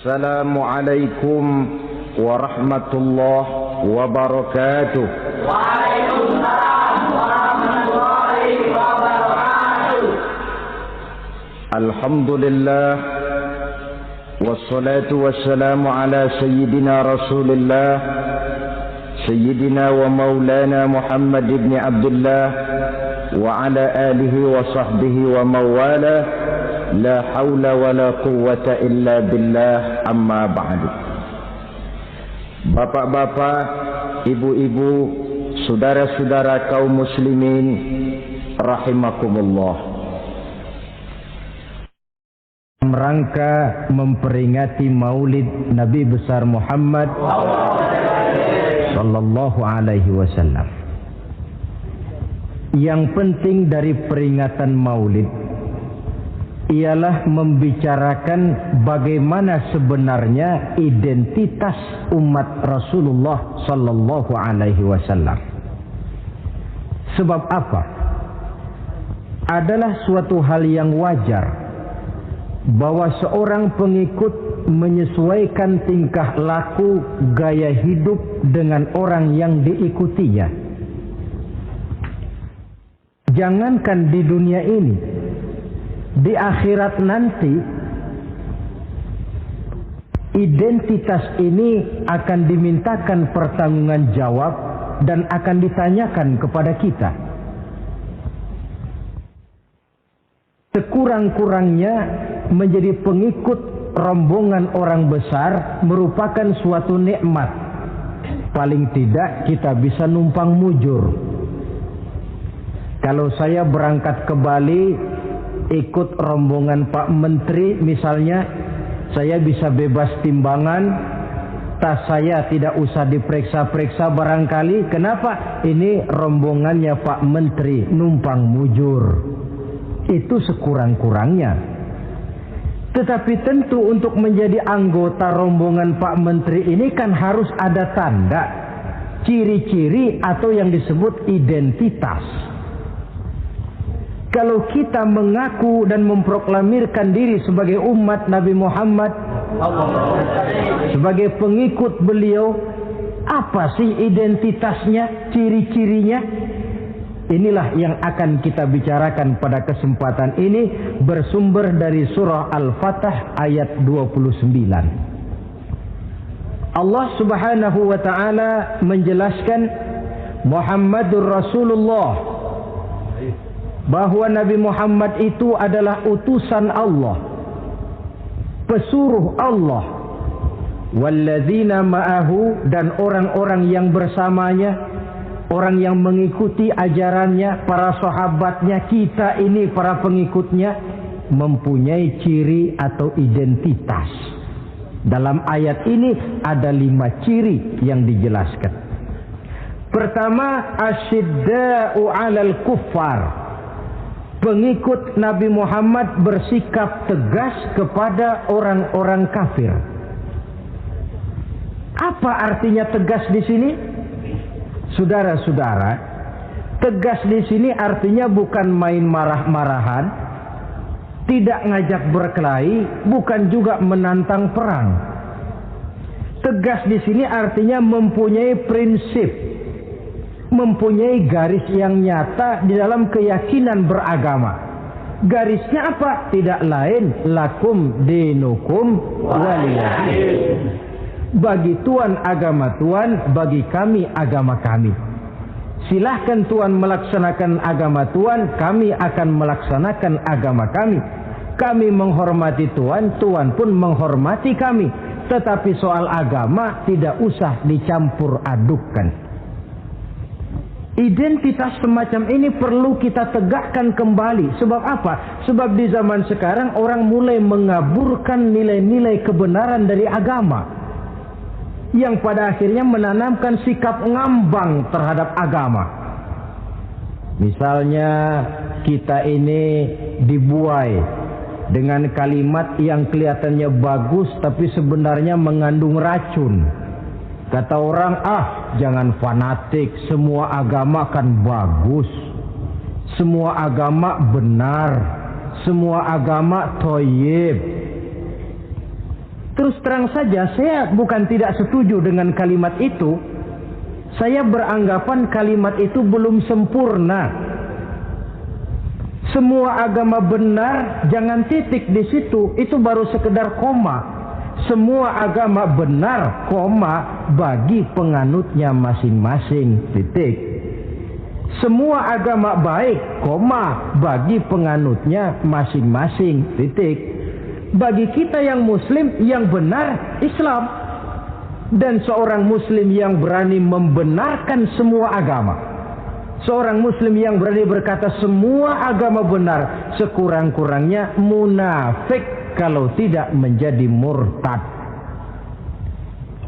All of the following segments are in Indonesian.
Assalamualaikum warahmatullahi wabarakatuh. Waalaikumsalam warahmatullahi wabarakatuh. Alhamdulillah wassalatu wassalamu ala sayyidina Rasulillah sayyidina wa maulana Muhammad ibn Abdullah wa ala alihi wa sahbihi wa mawala. La haula wa la quwwata illa billah, amma ba'du. Bapak-bapak, ibu-ibu, saudara-saudara kaum muslimin rahimakumullah. Rangka memperingati Maulid Nabi besar Muhammad sallallahu alaihi wasallam. Yang penting dari peringatan Maulid ialah membicarakan bagaimana sebenarnya identitas umat Rasulullah sallallahu alaihi wasallam. Sebab apa? Adalah suatu hal yang wajar bahwa seorang pengikut menyesuaikan tingkah laku, gaya hidup dengan orang yang diikutinya. Jangankan di dunia ini, di akhirat nanti identitas ini akan dimintakan pertanggungjan jawab dan akan ditanyakan kepada kita. Sekurang-kurangnya menjadi pengikut rombongan orang besar merupakan suatu nikmat. Paling tidak kita bisa numpang mujur. Kalau saya berangkat ke Bali ikut rombongan Pak Menteri misalnya, saya bisa bebas timbangan, tas saya tidak usah diperiksa-periksa barangkali. Kenapa? Ini rombongannya Pak Menteri, numpang mujur. Itu sekurang-kurangnya. Tetapi tentu untuk menjadi anggota rombongan Pak Menteri ini kan harus ada tanda, ciri-ciri atau yang disebut identitas. Kalau kita mengaku dan memproklamirkan diri sebagai umat Nabi Muhammad, sebagai pengikut beliau, apa sih identitasnya, ciri-cirinya? Inilah yang akan kita bicarakan pada kesempatan ini, bersumber dari surah Al-Fatah ayat 29. Allah Subhanahu wa taala menjelaskan Muhammadur Rasulullah, bahwa Nabi Muhammad itu adalah utusan Allah, pesuruh Allah. Walladzina ma'ahu, dan orang-orang yang bersamanya, orang yang mengikuti ajarannya, para sahabatnya, kita ini para pengikutnya, mempunyai ciri atau identitas. Dalam ayat ini ada 5 ciri yang dijelaskan. Pertama, asyidda'u 'alal kuffar. Pengikut Nabi Muhammad bersikap tegas kepada orang-orang kafir. Apa artinya tegas di sini? Saudara-saudara, tegas di sini artinya bukan main marah-marahan, tidak ngajak berkelahi, bukan juga menantang perang. Tegas di sini artinya mempunyai prinsip, mempunyai garis yang nyata di dalam keyakinan beragama. Garisnya apa? Tidak lain, lakum dinukum waliyadin. Bagi Tuhan agama Tuhan, bagi kami agama kami. Silahkan Tuhan melaksanakan agama Tuhan, kami akan melaksanakan agama kami. Kami menghormati Tuhan, Tuhan pun menghormati kami. Tetapi soal agama tidak usah dicampur adukkan. Identitas semacam ini perlu kita tegakkan kembali. Sebab apa? Sebab di zaman sekarang orang mulai mengaburkan nilai-nilai kebenaran dari agama, yang pada akhirnya menanamkan sikap ngambang terhadap agama. Misalnya kita ini dibuai dengan kalimat yang kelihatannya bagus tapi sebenarnya mengandung racun. Kata orang, jangan fanatik, semua agama kan bagus, semua agama benar, semua agama thayyib. Terus terang saja, saya bukan tidak setuju dengan kalimat itu. Saya beranggapan kalimat itu belum sempurna. Semua agama benar, jangan titik di situ. Itu baru sekedar koma. Semua agama benar, koma, bagi penganutnya masing-masing, titik. Semua agama baik, koma, bagi penganutnya masing-masing, titik. Bagi kita yang muslim, yang benar Islam. Dan seorang muslim yang berani membenarkan semua agama, seorang muslim yang berani berkata semua agama benar, sekurang-kurangnya munafik kalau tidak menjadi murtad.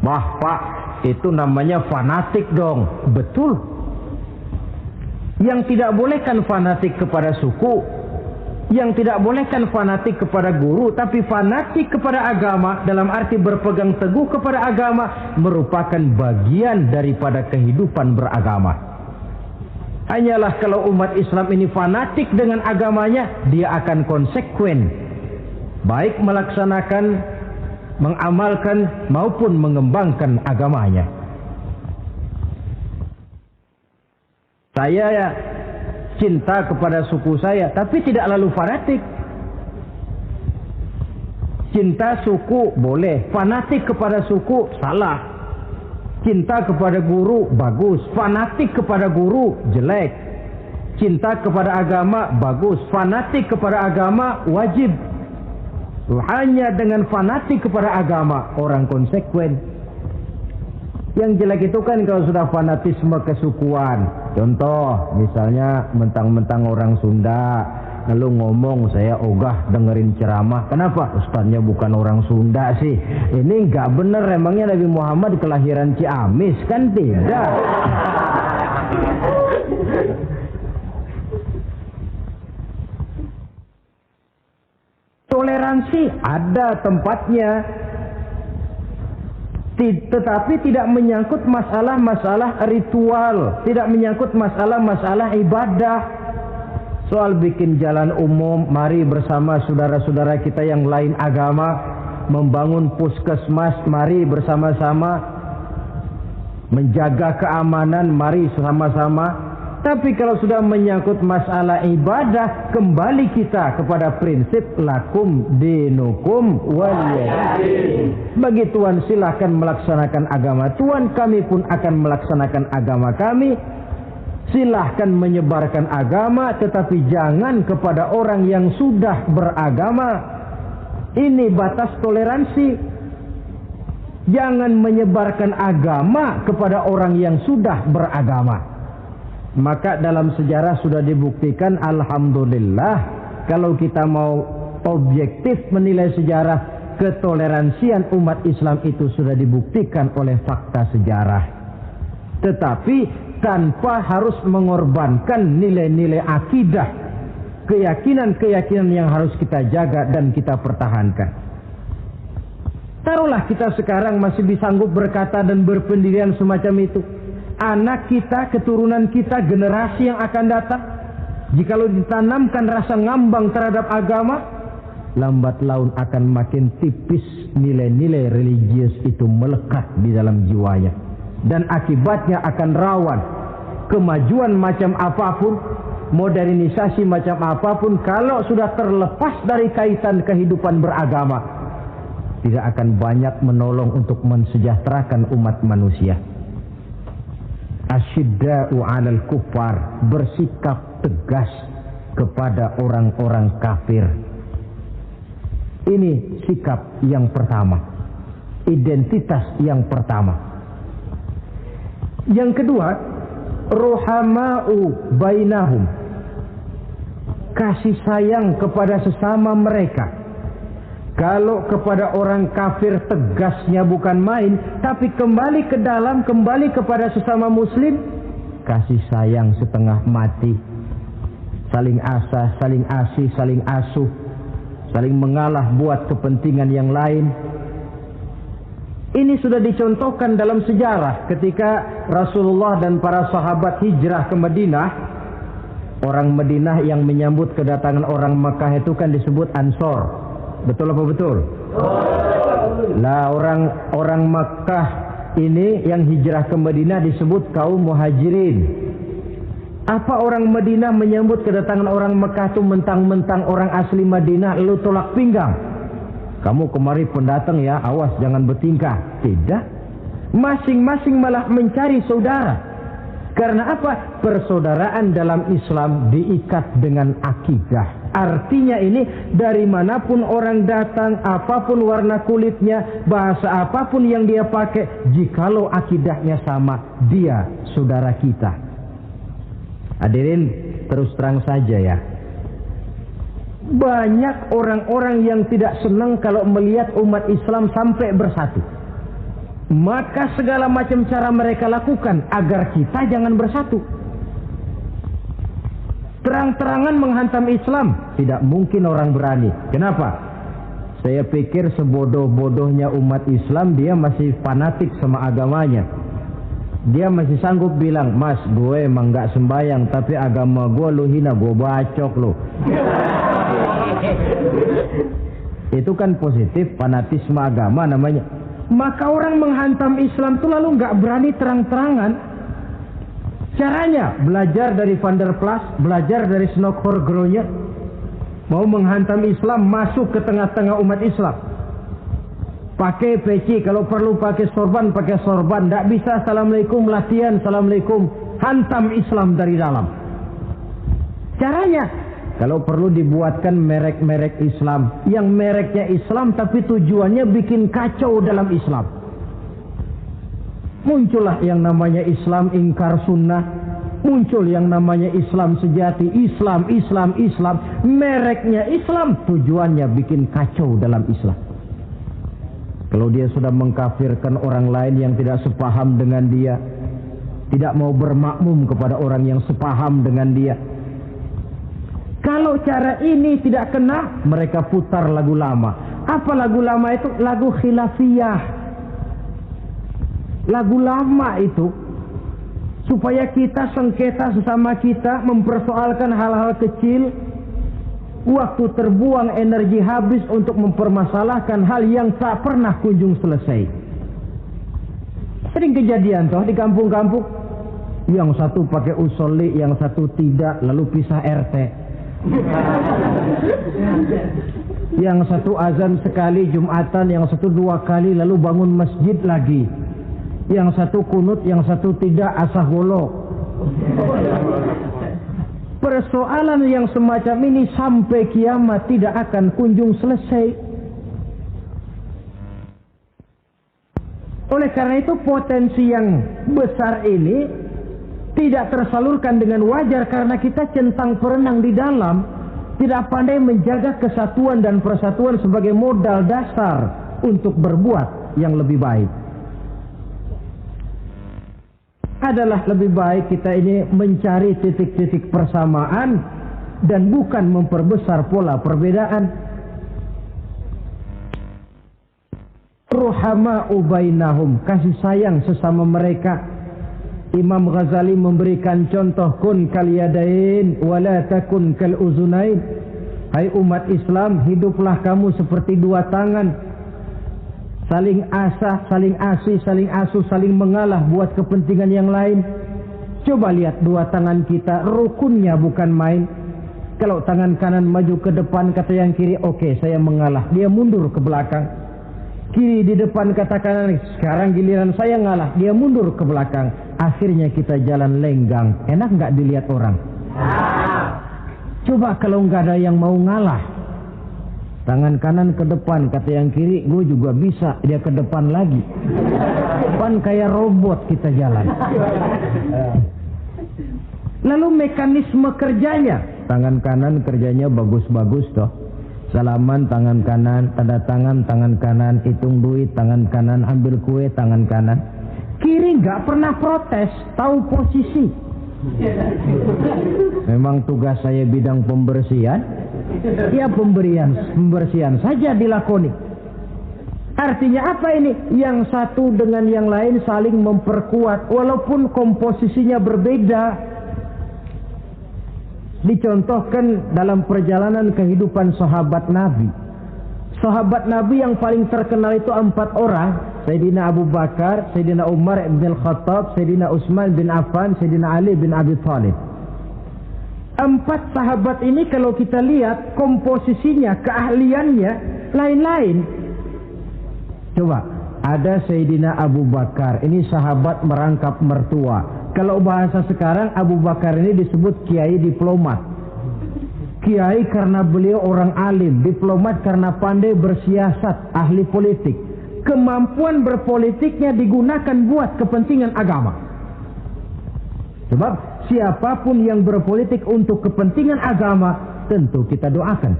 Wah Pak, itu namanya fanatik dong. Betul. Yang tidak boleh kan fanatik kepada suku, yang tidak boleh kan fanatik kepada guru, tapi fanatik kepada agama dalam arti berpegang teguh kepada agama merupakan bagian daripada kehidupan beragama. Hanyalah kalau umat Islam ini fanatik dengan agamanya, dia akan konsekuen, baik melaksanakan, mengamalkan maupun mengembangkan agamanya. Saya cinta kepada suku saya, tapi tidak lalu fanatik. Cinta suku boleh, fanatik kepada suku salah. Cinta kepada guru bagus, fanatik kepada guru jelek. Cinta kepada agama bagus, fanatik kepada agama wajib. Hanya dengan fanatik kepada agama orang konsekuen. Yang jelek itu kan kalau sudah fanatisme kesukuan. Contoh, misalnya mentang-mentang orang Sunda, lalu ngomong saya ogah dengerin ceramah. Kenapa? Ustaznya bukan orang Sunda sih. Ini nggak bener, emangnya Nabi Muhammad kelahiran Ciamis? Kan tidak. Toleransi ada tempatnya. Tetapi tidak menyangkut masalah-masalah ritual, tidak menyangkut masalah-masalah ibadah. Soal bikin jalan umum, mari bersama saudara-saudara kita yang lain agama membangun puskesmas, mari bersama-sama menjaga keamanan, mari sama-sama. Tapi kalau sudah menyangkut masalah ibadah, kembali kita kepada prinsip lakum dinukum waliyadin. Bagi Tuhan silahkan melaksanakan agama Tuhan, kami pun akan melaksanakan agama kami. Silahkan menyebarkan agama, tetapi jangan kepada orang yang sudah beragama. Ini batas toleransi. Jangan menyebarkan agama kepada orang yang sudah beragama. Maka dalam sejarah sudah dibuktikan, alhamdulillah, kalau kita mau objektif menilai sejarah, ketoleransian umat Islam itu sudah dibuktikan oleh fakta sejarah. Tetapi tanpa harus mengorbankan nilai-nilai akidah, keyakinan-keyakinan yang harus kita jaga dan kita pertahankan. Taruhlah kita sekarang masih disanggup berkata dan berpendirian semacam itu. Anak kita, keturunan kita, generasi yang akan datang, jikalau ditanamkan rasa ngambang terhadap agama, lambat laun akan makin tipis nilai-nilai religius itu melekat di dalam jiwanya. Dan akibatnya akan rawan kemajuan macam apapun, modernisasi macam apapun, kalau sudah terlepas dari kaitan kehidupan beragama, tidak akan banyak menolong untuk mensejahterakan umat manusia. Asyidda'u 'alal kuffar, bersikap tegas kepada orang-orang kafir. Ini sikap yang pertama, identitas yang pertama. Yang kedua, ruhama'u bainahum, kasih sayang kepada sesama mereka. Kalau kepada orang kafir tegasnya bukan main, tapi kembali ke dalam, kembali kepada sesama muslim, kasih sayang setengah mati. Saling asah, saling asih, saling asuh, saling mengalah buat kepentingan yang lain. Ini sudah dicontohkan dalam sejarah ketika Rasulullah dan para sahabat hijrah ke Madinah. Orang Madinah yang menyambut kedatangan orang Makkah itu kan disebut Ansor. Betul apa betul? Lah orang Makkah ini yang hijrah ke Madinah disebut kaum muhajirin. Apa orang Madinah menyambut kedatangan orang Mekah itu mentang-mentang orang asli Madinah lalu tolak pinggang? Kamu kemari pendatang ya, awas jangan bertingkah. Tidak. Masing-masing malah mencari saudara. Karena apa? Persaudaraan dalam Islam diikat dengan akidah. Artinya ini dari manapun orang datang, apapun warna kulitnya, bahasa apapun yang dia pakai, jikalau akidahnya sama, dia saudara kita. Hadirin, terus terang saja ya. Banyak orang-orang yang tidak senang kalau melihat umat Islam sampai bersatu. Maka segala macam cara mereka lakukan agar kita jangan bersatu. Terang-terangan menghantam Islam, tidak mungkin orang berani. Kenapa? Saya pikir sebodoh-bodohnya umat Islam dia masih fanatik sama agamanya. Dia masih sanggup bilang, mas gue emang gak sembayang, tapi agama gue lu hina, gue bacok lu. Itu kan positif, fanatisme agama namanya. Maka orang menghantam Islam itu lalu gak berani terang-terangan. Caranya, belajar dari Van der Plas, belajar dari Snokor-Gronya. Mau menghantam Islam, masuk ke tengah-tengah umat Islam. Pakai peci, kalau perlu pakai sorban, pakai sorban. Tidak bisa assalamualaikum, latihan assalamualaikum. Hantam Islam dari dalam. Caranya, kalau perlu dibuatkan merek-merek Islam. Yang mereknya Islam tapi tujuannya bikin kacau dalam Islam. Muncullah yang namanya Islam ingkar sunnah. Muncul yang namanya Islam sejati. Islam. Mereknya Islam, tujuannya bikin kacau dalam Islam. Kalau dia sudah mengkafirkan orang lain yang tidak sepaham dengan dia, tidak mau bermakmum kepada orang yang sepaham dengan dia. Kalau cara ini tidak kena, mereka putar lagu lama. Apa lagu lama itu? Lagu khilafiyah. Lagu lama itu supaya kita sengketa sesama kita, mempersoalkan hal-hal kecil. Waktu terbuang, energi habis untuk mempermasalahkan hal yang tak pernah kunjung selesai. Sering kejadian toh di kampung-kampung. Yang satu pakai usolli, yang satu tidak, lalu pisah RT. Yang satu azan sekali Jumatan, yang satu 2 kali, lalu bangun masjid lagi. Yang satu kunut, yang satu tidak, asah golok. Persoalan yang semacam ini sampai kiamat tidak akan kunjung selesai. Oleh karena itu potensi yang besar ini tidak tersalurkan dengan wajar karena kita centang perenang di dalam, tidak pandai menjaga kesatuan dan persatuan sebagai modal dasar untuk berbuat yang lebih baik. Adalah lebih baik kita ini mencari titik-titik persamaan dan bukan memperbesar pola perbedaan. Ruhama'u bainahum, kasih sayang sesama mereka. Imam Ghazali memberikan contoh kun kal yadain wala takun kal uzunain. Hai umat Islam, hiduplah kamu seperti 2 tangan. Saling asah, saling asih, saling asuh, saling mengalah buat kepentingan yang lain. Coba lihat 2 tangan kita, rukunnya bukan main. Kalau tangan kanan maju ke depan, kata yang kiri, oke, saya mengalah. Dia mundur ke belakang. Kiri di depan, kata kanan, sekarang giliran saya ngalah. Dia mundur ke belakang. Akhirnya kita jalan lenggang. Enak nggak dilihat orang? Coba kalau nggak ada yang mau ngalah. Tangan kanan ke depan, kata yang kiri, gue juga bisa. Dia ke depan lagi. Depan kayak robot kita jalan. Lalu mekanisme kerjanya. Tangan kanan kerjanya bagus-bagus toh. Salaman tangan kanan, tanda tangan kanan, hitung duit tangan kanan, ambil kue tangan kanan. Kiri nggak pernah protes, tahu posisi. Memang tugas saya bidang pembersihan. Ya pembersihan saja dilakoni. Artinya apa ini? Yang satu dengan yang lain saling memperkuat walaupun komposisinya berbeda. Dicontohkan dalam perjalanan kehidupan sahabat Nabi. Sahabat Nabi yang paling terkenal itu 4 orang. Sayyidina Abu Bakar, Sayyidina Umar bin Al-Khattab, Sayyidina Utsman bin Affan, Sayyidina Ali bin Abi Thalib. 4 sahabat ini kalau kita lihat komposisinya, keahliannya lain-lain. Coba, ada Sayyidina Abu Bakar, ini sahabat merangkap mertua. Kalau bahasa sekarang, Abu Bakar ini disebut kiai diplomat. Kiai karena beliau orang alim, diplomat karena pandai bersiasat, ahli politik. Kemampuan berpolitiknya digunakan buat kepentingan agama. Sebab siapapun yang berpolitik untuk kepentingan agama, tentu kita doakan.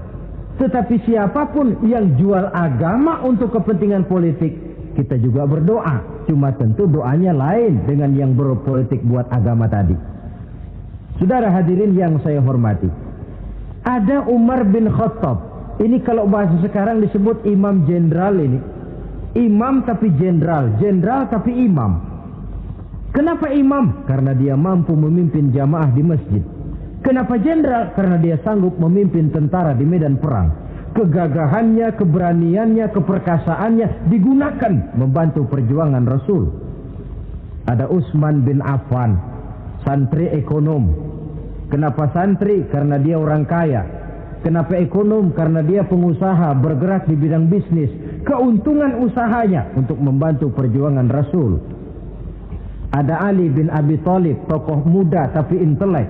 Tetapi siapapun yang jual agama untuk kepentingan politik, kita juga berdoa. Cuma tentu doanya lain dengan yang berpolitik buat agama tadi. Saudara hadirin yang saya hormati, ada Umar bin Khattab. Ini kalau bahasa sekarang disebut imam jenderal ini. Imam tapi jenderal, jenderal tapi imam. Kenapa imam? Karena dia mampu memimpin jamaah di masjid. Kenapa jenderal? Karena dia sanggup memimpin tentara di medan perang. Kegagahannya, keberaniannya, keperkasaannya digunakan membantu perjuangan Rasul. Ada Utsman bin Affan, santri ekonom. Kenapa santri? Karena dia orang kaya. Kenapa ekonom? Karena dia pengusaha bergerak di bidang bisnis. Keuntungan usahanya untuk membantu perjuangan Rasul. Ada Ali bin Abi Thalib, tokoh muda tapi intelek.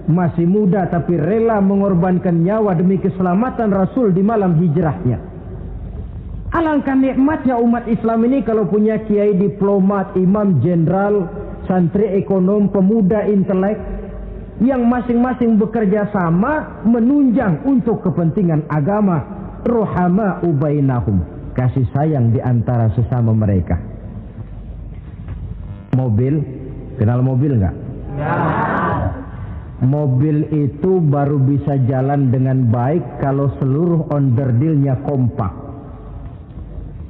Masih muda tapi rela mengorbankan nyawa demi keselamatan Rasul di malam hijrahnya. Alangkah nikmatnya umat Islam ini kalau punya kiai diplomat, imam jenderal, santri ekonom, pemuda intelek, yang masing-masing bekerja sama menunjang untuk kepentingan agama. Ruhama ubainahum, kasih sayang di antara sesama mereka. Mobil, kenal mobil enggak? Ya. Mobil itu baru bisa jalan dengan baik kalau seluruh onderdilnya kompak.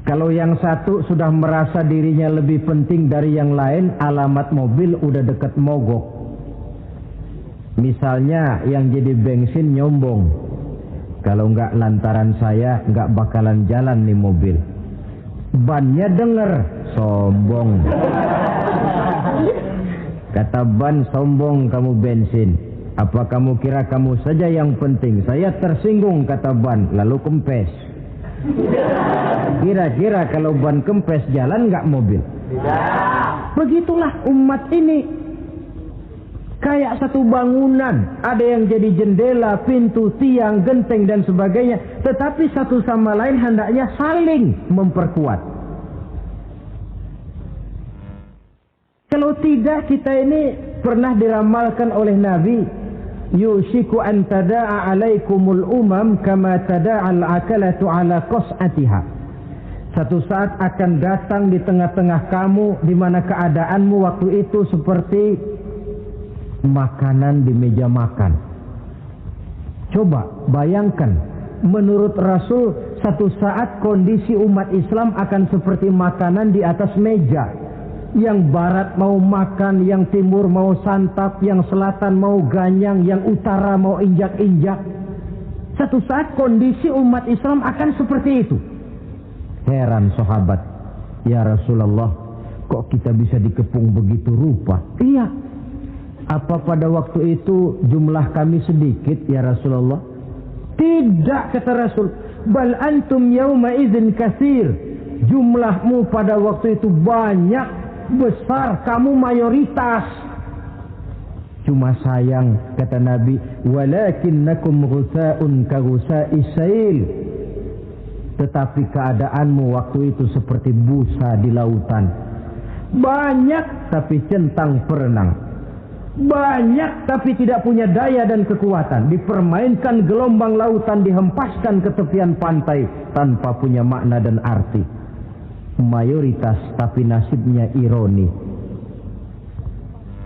Kalau yang satu sudah merasa dirinya lebih penting dari yang lain, alamat mobil udah deket mogok. Misalnya yang jadi bensin nyombong, kalau enggak lantaran saya enggak bakalan jalan nih mobil. Bannya denger, sombong. Kata ban, sombong kamu bensin. Apa kamu kira kamu saja yang penting? Saya tersinggung, kata ban, lalu kempes. Kira-kira kalau ban kempes jalan enggak mobil? Begitulah umat ini. Kayak satu bangunan, ada yang jadi jendela, pintu, tiang, genteng dan sebagainya. Tetapi satu sama lain hendaknya saling memperkuat. Kalau tidak, kita ini pernah diramalkan oleh Nabi, yushiku an tada'a alaikumul umam kama tada'al akalatu ala qas'atiha. Satu saat akan datang di tengah-tengah kamu di mana keadaanmu waktu itu seperti makanan di meja makan. Coba bayangkan, menurut Rasul satu saat kondisi umat Islam akan seperti makanan di atas meja. Yang barat mau makan, yang timur mau santap, yang selatan mau ganyang, yang utara mau injak-injak. Satu saat kondisi umat Islam akan seperti itu. Heran sahabat, ya Rasulullah, kok kita bisa dikepung begitu rupa? Iya. Apa pada waktu itu jumlah kami sedikit ya Rasulullah? Tidak, kata Rasul. Bal antum yawma idzin katsir. Jumlahmu pada waktu itu banyak, besar, kamu mayoritas. Cuma sayang, kata Nabi, walakinnakum ghusaa'un ka ghusaa'is sail. Tetapi keadaanmu waktu itu seperti busa di lautan. Banyak tapi centang perenang. Banyak tapi tidak punya daya dan kekuatan. Dipermainkan gelombang lautan, dihempaskan ke tepian pantai tanpa punya makna dan arti. Mayoritas tapi nasibnya ironi.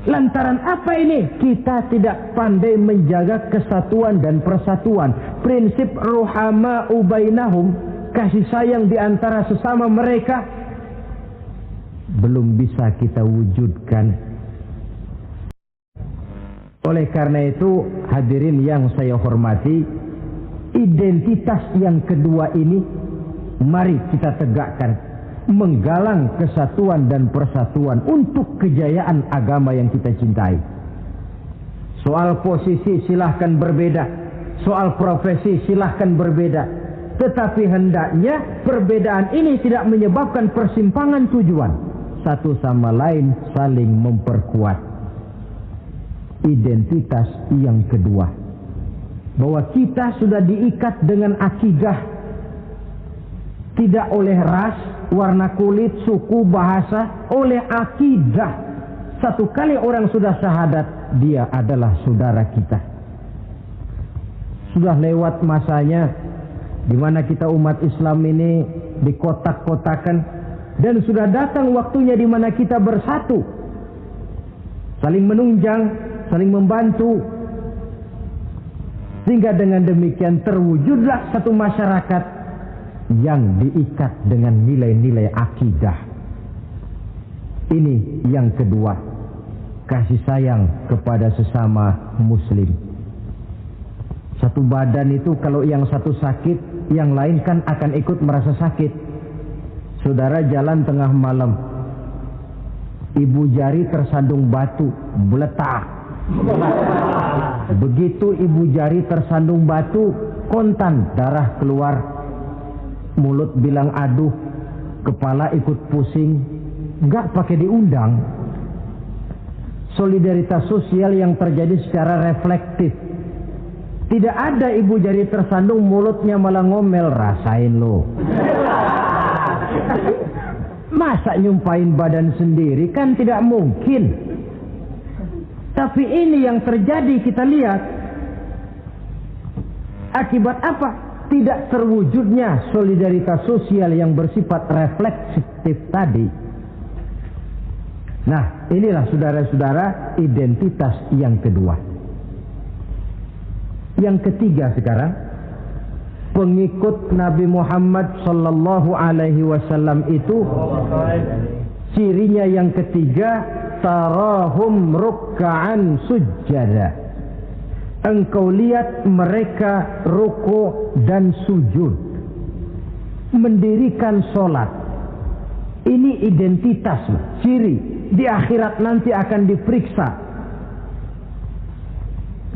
Lantaran apa ini? Kita tidak pandai menjaga kesatuan dan persatuan. Prinsip ruhama ubainahum, kasih sayang di antara sesama mereka, belum bisa kita wujudkan. Oleh karena itu, hadirin yang saya hormati, identitas yang kedua ini Mari kita tegakkan, menggalang kesatuan dan persatuan untuk kejayaan agama yang kita cintai. Soal posisi silahkan berbeda, soal profesi silahkan berbeda, tetapi hendaknya perbedaan ini tidak menyebabkan persimpangan tujuan. Satu sama lain saling memperkuat. Identitas yang kedua, bahwa kita sudah diikat dengan akidah, tidak oleh ras, warna kulit, suku, bahasa, oleh akidah. Satu kali orang sudah syahadat, dia adalah saudara kita. Sudah lewat masanya di mana kita umat Islam ini dikotak-kotakan, dan sudah datang waktunya di mana kita bersatu, saling menunjang, saling membantu, sehingga dengan demikian terwujudlah satu masyarakat yang diikat dengan nilai-nilai akidah. Ini yang kedua, kasih sayang kepada sesama muslim. Satu badan itu kalau yang satu sakit, yang lain kan akan ikut merasa sakit. Saudara jalan tengah malam, ibu jari tersandung batu, meletak. Begitu ibu jari tersandung batu, kontan, darah keluar, mulut bilang aduh, kepala ikut pusing, gak pakai diundang. Solidaritas sosial yang terjadi secara reflektif. Tidak ada ibu jari tersandung, mulutnya malah ngomel, rasain lo. Masa nyumpain badan sendiri, kan tidak mungkin. Tapi ini yang terjadi, kita lihat. Akibat apa? Tidak terwujudnya solidaritas sosial yang bersifat refleksif tadi. Nah, inilah saudara-saudara identitas yang kedua. Yang ketiga sekarang, pengikut Nabi Muhammad sallallahu alaihi wasallam itu cirinya yang ketiga, tarahum rukka'an sujjada. Engkau lihat mereka ruku dan sujud, mendirikan solat. Ini identitas, ciri. Di akhirat nanti akan diperiksa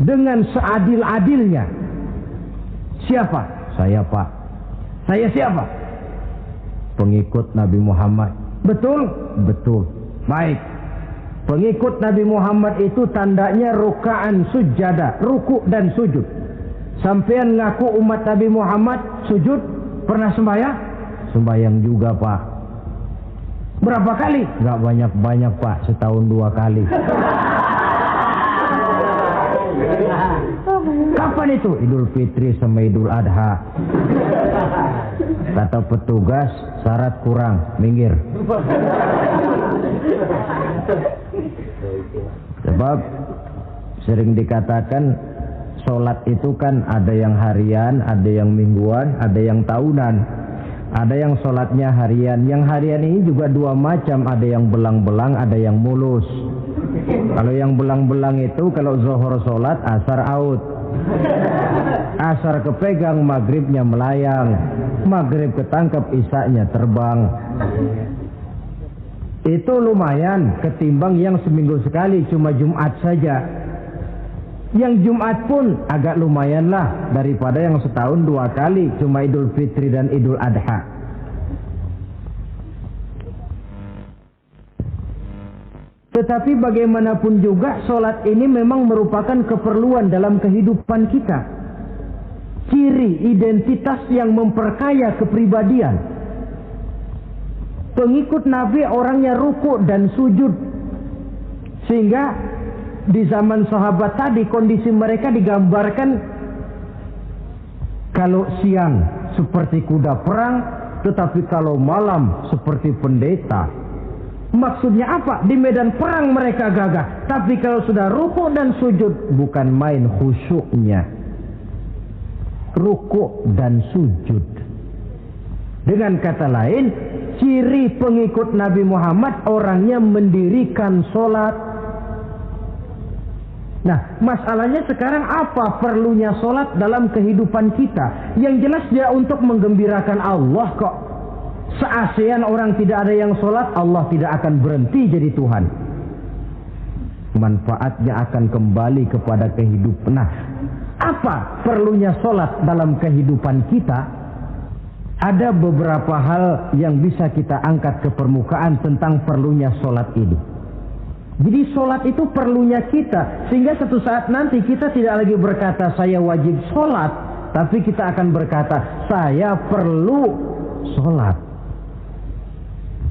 dengan seadil-adilnya. Siapa? Saya, Pak. Saya siapa? Pengikut Nabi Muhammad. Betul? Betul. Baik. Pengikut Nabi Muhammad itu tandanya ruka'an sujada, ruku dan sujud. Sampean ngaku umat Nabi Muhammad, sujud, pernah sembahyang? Sembahyang juga, Pak. Berapa kali? Gak banyak-banyak, Pak, setahun 2 kali. Kapan itu? Idul Fitri sama Idul Adha. Kata petugas, syarat kurang, minggir. Sebab sering dikatakan sholat itu kan ada yang harian, ada yang mingguan, ada yang tahunan. Ada yang sholatnya harian. Yang harian ini juga 2 macam, ada yang belang-belang, ada yang mulus. Kalau yang belang-belang itu kalau zuhur sholat, asar out. Asar kepegang, maghribnya melayang. Maghrib ketangkep, isaknya terbang. Itu lumayan ketimbang yang seminggu sekali cuma Jumat saja. Yang Jumat pun agak lumayan lah daripada yang setahun 2 kali cuma Idul Fitri dan Idul Adha. Tetapi bagaimanapun juga sholat ini memang merupakan keperluan dalam kehidupan kita. Ciri identitas yang memperkaya kepribadian. Pengikut Nabi orangnya ruku dan sujud. Sehingga di zaman sahabat tadi kondisi mereka digambarkan kalau siang seperti kuda perang, tetapi kalau malam seperti pendeta. Maksudnya apa? Di medan perang mereka gagah, tapi kalau sudah ruku dan sujud bukan main khusyuknya. Ruku dan sujud. Dengan kata lain, ciri pengikut Nabi Muhammad orangnya mendirikan sholat, Nah, masalahnya sekarang apa perlunya sholat dalam kehidupan kita? Yang jelas dia untuk menggembirakan Allah kok. Se-ASEAN orang tidak ada yang sholat, Allah tidak akan berhenti jadi Tuhan. Manfaatnya akan kembali kepada kehidupan. Nah, apa perlunya sholat dalam kehidupan kita? Ada beberapa hal yang bisa kita angkat ke permukaan tentang perlunya sholat ini. Jadi sholat itu perlunya kita, sehingga suatu saat nanti kita tidak lagi berkata saya wajib sholat, tapi kita akan berkata saya perlu sholat.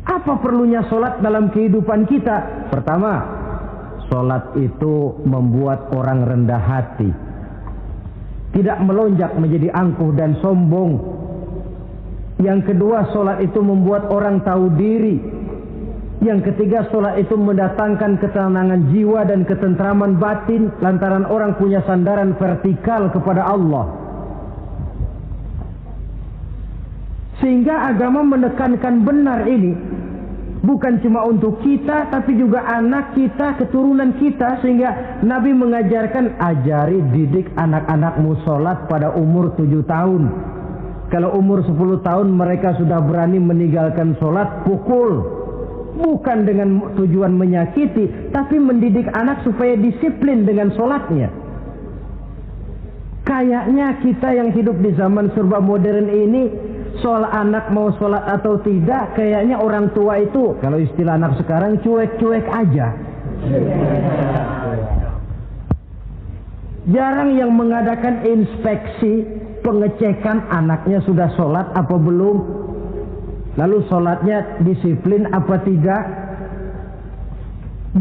Apa perlunya sholat dalam kehidupan kita? Pertama, sholat itu membuat orang rendah hati, tidak melonjak menjadi angkuh dan sombong. Yang kedua, sholat itu membuat orang tahu diri. Yang ketiga, sholat itu mendatangkan ketenangan jiwa dan ketentraman batin lantaran orang punya sandaran vertikal kepada Allah. Sehingga agama menekankan benar ini bukan cuma untuk kita, tapi juga anak kita, keturunan kita. Sehingga Nabi mengajarkan, ajari didik anak-anakmu sholat pada umur 7 tahun. Kalau umur 10 tahun mereka sudah berani meninggalkan sholat, pukul. Bukan dengan tujuan menyakiti, tapi mendidik anak supaya disiplin dengan sholatnya. Kayaknya kita yang hidup di zaman serba modern ini, soal anak mau sholat atau tidak, kayaknya orang tua itu, kalau istilah anak sekarang, cuek-cuek aja. Jarang yang mengadakan inspeksi, pengecekan anaknya sudah sholat apa belum, lalu sholatnya disiplin apa tidak.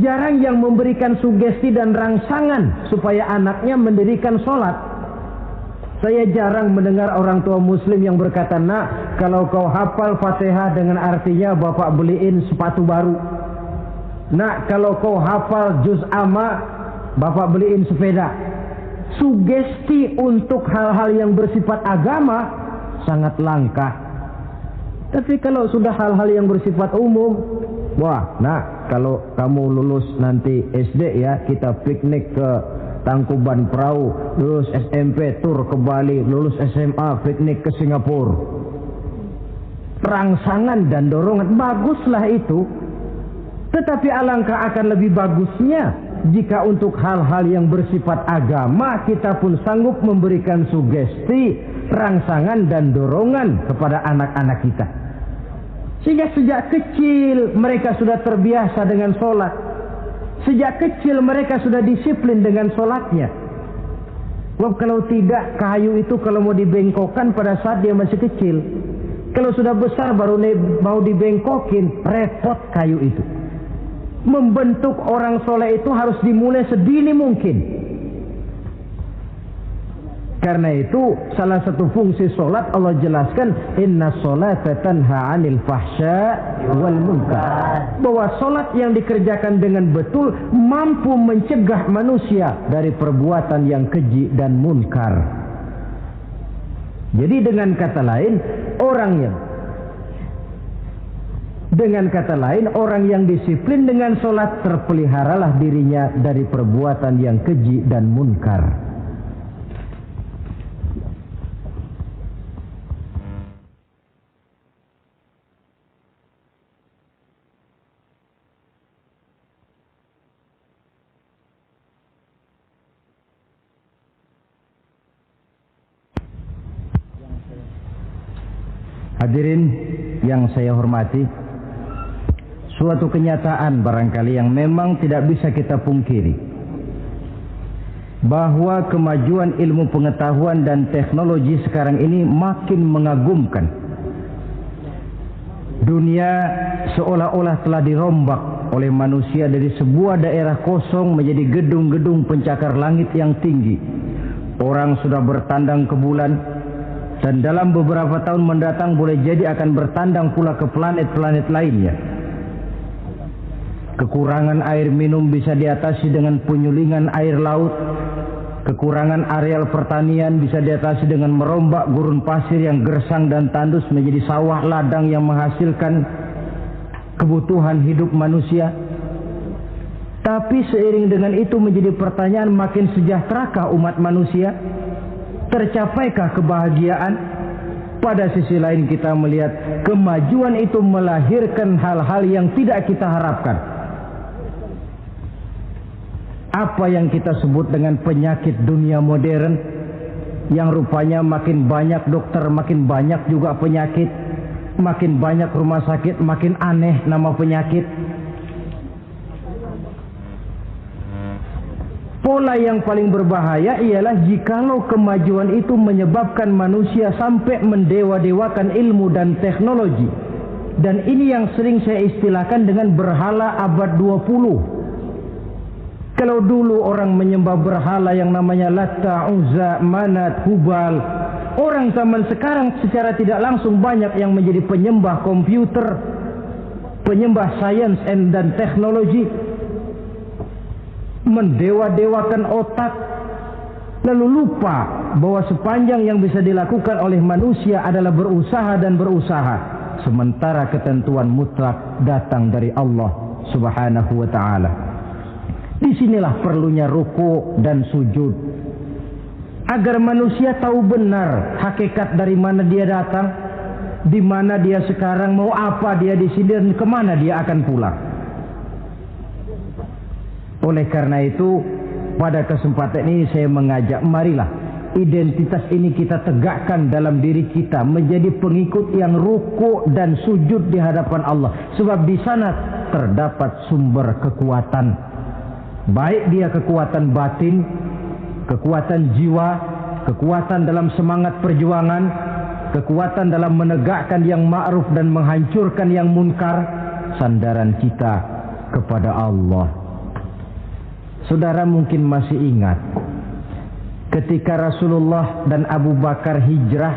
Jarang yang memberikan sugesti dan rangsangan supaya anaknya mendirikan sholat. Saya jarang mendengar orang tua muslim yang berkata, nak, kalau kau hafal Fatihah dengan artinya bapak beliin sepatu baru. Nak, kalau kau hafal juz amma, bapak beliin sepeda. Sugesti untuk hal-hal yang bersifat agama sangat langka. Tapi kalau sudah hal-hal yang bersifat umum, wah, nah, kalau kamu lulus nanti SD ya, kita piknik ke Tangkuban Perahu, lulus SMP tur ke Bali, lulus SMA piknik ke Singapura. Rangsangan dan dorongan, baguslah itu. Tetapi alangkah akan lebih bagusnya jika untuk hal-hal yang bersifat agama kita pun sanggup memberikan sugesti, rangsangan dan dorongan kepada anak-anak kita. Sehingga sejak kecil mereka sudah terbiasa dengan sholat. Sejak kecil mereka sudah disiplin dengan sholatnya. Sebab kalau tidak, kayu itu kalau mau dibengkokkan pada saat dia masih kecil. Kalau sudah besar baru mau dibengkokin, repot kayu itu. Membentuk orang soleh itu harus dimulai sedini mungkin. Karena itu salah satu fungsi solat Allah jelaskan, inna sholata tanha 'anil fahsya wal munkar. Bahwa solat yang dikerjakan dengan betul mampu mencegah manusia dari perbuatan yang keji dan munkar. Jadi dengan kata lain, orang yang disiplin dengan solat terpeliharalah dirinya dari perbuatan yang keji dan munkar. Hadirin yang saya hormati, suatu kenyataan barangkali yang memang tidak bisa kita pungkiri, bahwa kemajuan ilmu pengetahuan dan teknologi sekarang ini makin mengagumkan. Dunia seolah-olah telah dirombak oleh manusia dari sebuah daerah kosong menjadi gedung-gedung pencakar langit yang tinggi. Orang sudah bertandang ke bulan, dan dalam beberapa tahun mendatang boleh jadi akan bertandang pula ke planet-planet lainnya. Kekurangan air minum bisa diatasi dengan penyulingan air laut. Kekurangan areal pertanian bisa diatasi dengan merombak gurun pasir yang gersang dan tandus menjadi sawah ladang yang menghasilkan kebutuhan hidup manusia. Tapi seiring dengan itu menjadi pertanyaan, makin sejahterakah umat manusia? Tercapaikah kebahagiaan? Pada sisi lain kita melihat kemajuan itu melahirkan hal-hal yang tidak kita harapkan. Apa yang kita sebut dengan penyakit dunia modern, yang rupanya makin banyak dokter, makin banyak juga penyakit, makin banyak rumah sakit, makin aneh nama penyakit. Pola yang paling berbahaya ialah jikalau kemajuan itu menyebabkan manusia sampai mendewa-dewakan ilmu dan teknologi. Dan ini yang sering saya istilahkan dengan berhala abad 20. Kalau dulu orang menyembah berhala yang namanya Latta, Uzza, Manat, Hubal, orang zaman sekarang secara tidak langsung banyak yang menjadi penyembah komputer, penyembah sains dan teknologi, mendewa-dewakan otak, lalu lupa bahwa sepanjang yang bisa dilakukan oleh manusia adalah berusaha dan berusaha, sementara ketentuan mutlak datang dari Allah Subhanahu wa ta'ala. Disinilah perlunya ruku dan sujud, agar manusia tahu benar hakikat dari mana dia datang, di mana dia sekarang, mau apa dia di sini, dan kemana dia akan pulang. Oleh karena itu, pada kesempatan ini saya mengajak, marilah identitas ini kita tegakkan dalam diri kita, menjadi pengikut yang ruku dan sujud di hadapan Allah. Sebab di sana terdapat sumber kekuatan, baik dia kekuatan batin, kekuatan jiwa, kekuatan dalam semangat perjuangan, kekuatan dalam menegakkan yang ma'ruf dan menghancurkan yang munkar. Sandaran kita kepada Allah. Saudara mungkin masih ingat ketika Rasulullah dan Abu Bakar hijrah,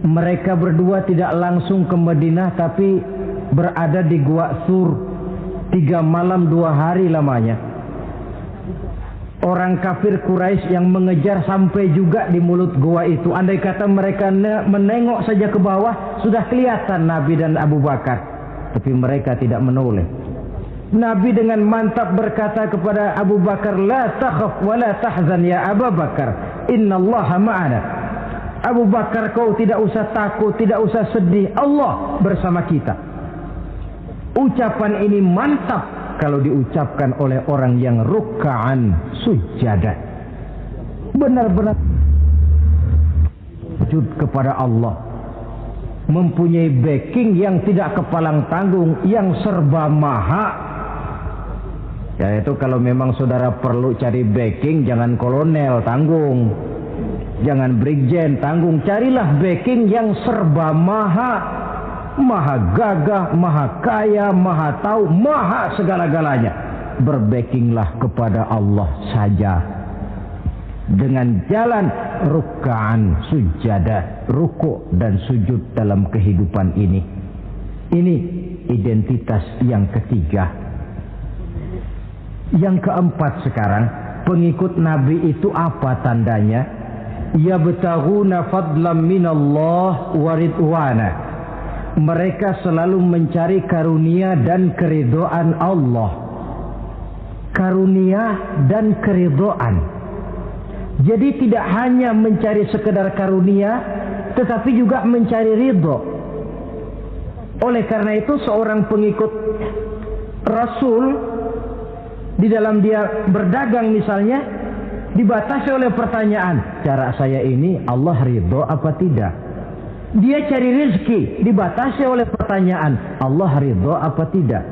mereka berdua tidak langsung ke Madinah tapi berada di Gua Sur 3 malam 2 hari lamanya. Orang kafir Quraisy yang mengejar sampai juga di mulut gua itu. Andai kata mereka menengok saja ke bawah, sudah kelihatan Nabi dan Abu Bakar, tapi mereka tidak menoleh. Nabi dengan mantap berkata kepada Abu Bakar, la takhaf wa la tahzan ya Abu Bakar, innallaha ma'ana. Abu Bakar, kau tidak usah takut, tidak usah sedih, Allah bersama kita. Ucapan ini mantap kalau diucapkan oleh orang yang ruk'an sujada, benar-benar sujud kepada Allah, mempunyai backing yang tidak kepalang tanggung, yang serba maha. Ya, itu kalau memang saudara perlu cari backing, jangan kolonel tanggung, jangan brigjen tanggung, carilah backing yang serba maha, maha gagah, maha kaya, maha tahu, maha segala-galanya. Berbackinglah kepada Allah saja dengan jalan ruk'an sujada, ruku' dan sujud dalam kehidupan ini. Ini identitas yang ketiga. Yang keempat sekarang, pengikut Nabi itu apa tandanya? Yabtaghuna fadlan minallah wa ridwana. Mereka selalu mencari karunia dan keridhaan Allah. Karunia dan keridhaan. Jadi tidak hanya mencari sekedar karunia, tetapi juga mencari ridho. Oleh karena itu seorang pengikut Rasul, di dalam dia berdagang misalnya, dibatasi oleh pertanyaan, cara saya ini Allah ridho apa tidak? Dia cari rezeki, dibatasi oleh pertanyaan, Allah ridho apa tidak?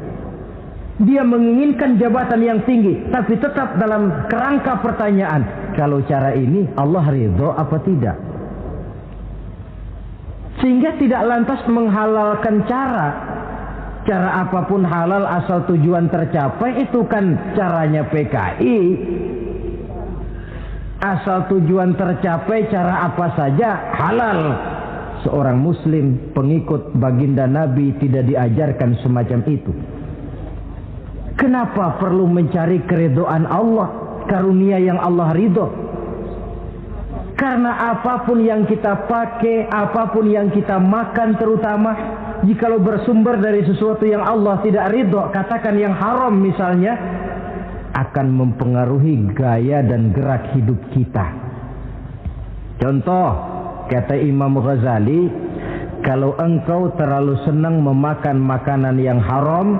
Dia menginginkan jabatan yang tinggi, tapi tetap dalam kerangka pertanyaan, kalau cara ini Allah ridho apa tidak? Sehingga tidak lantas menghalalkan cara apapun halal asal tujuan tercapai, itu kan caranya PKI. Asal tujuan tercapai cara apa saja halal. Seorang muslim pengikut baginda Nabi tidak diajarkan semacam itu. Kenapa perlu mencari keridhaan Allah, karunia yang Allah ridho? Karena apapun yang kita pakai, apapun yang kita makan terutama, Jikalau bersumber dari sesuatu yang Allah tidak ridho, katakan yang haram misalnya, akan mempengaruhi gaya dan gerak hidup kita. Contoh, kata Imam Ghazali, kalau engkau terlalu senang memakan makanan yang haram,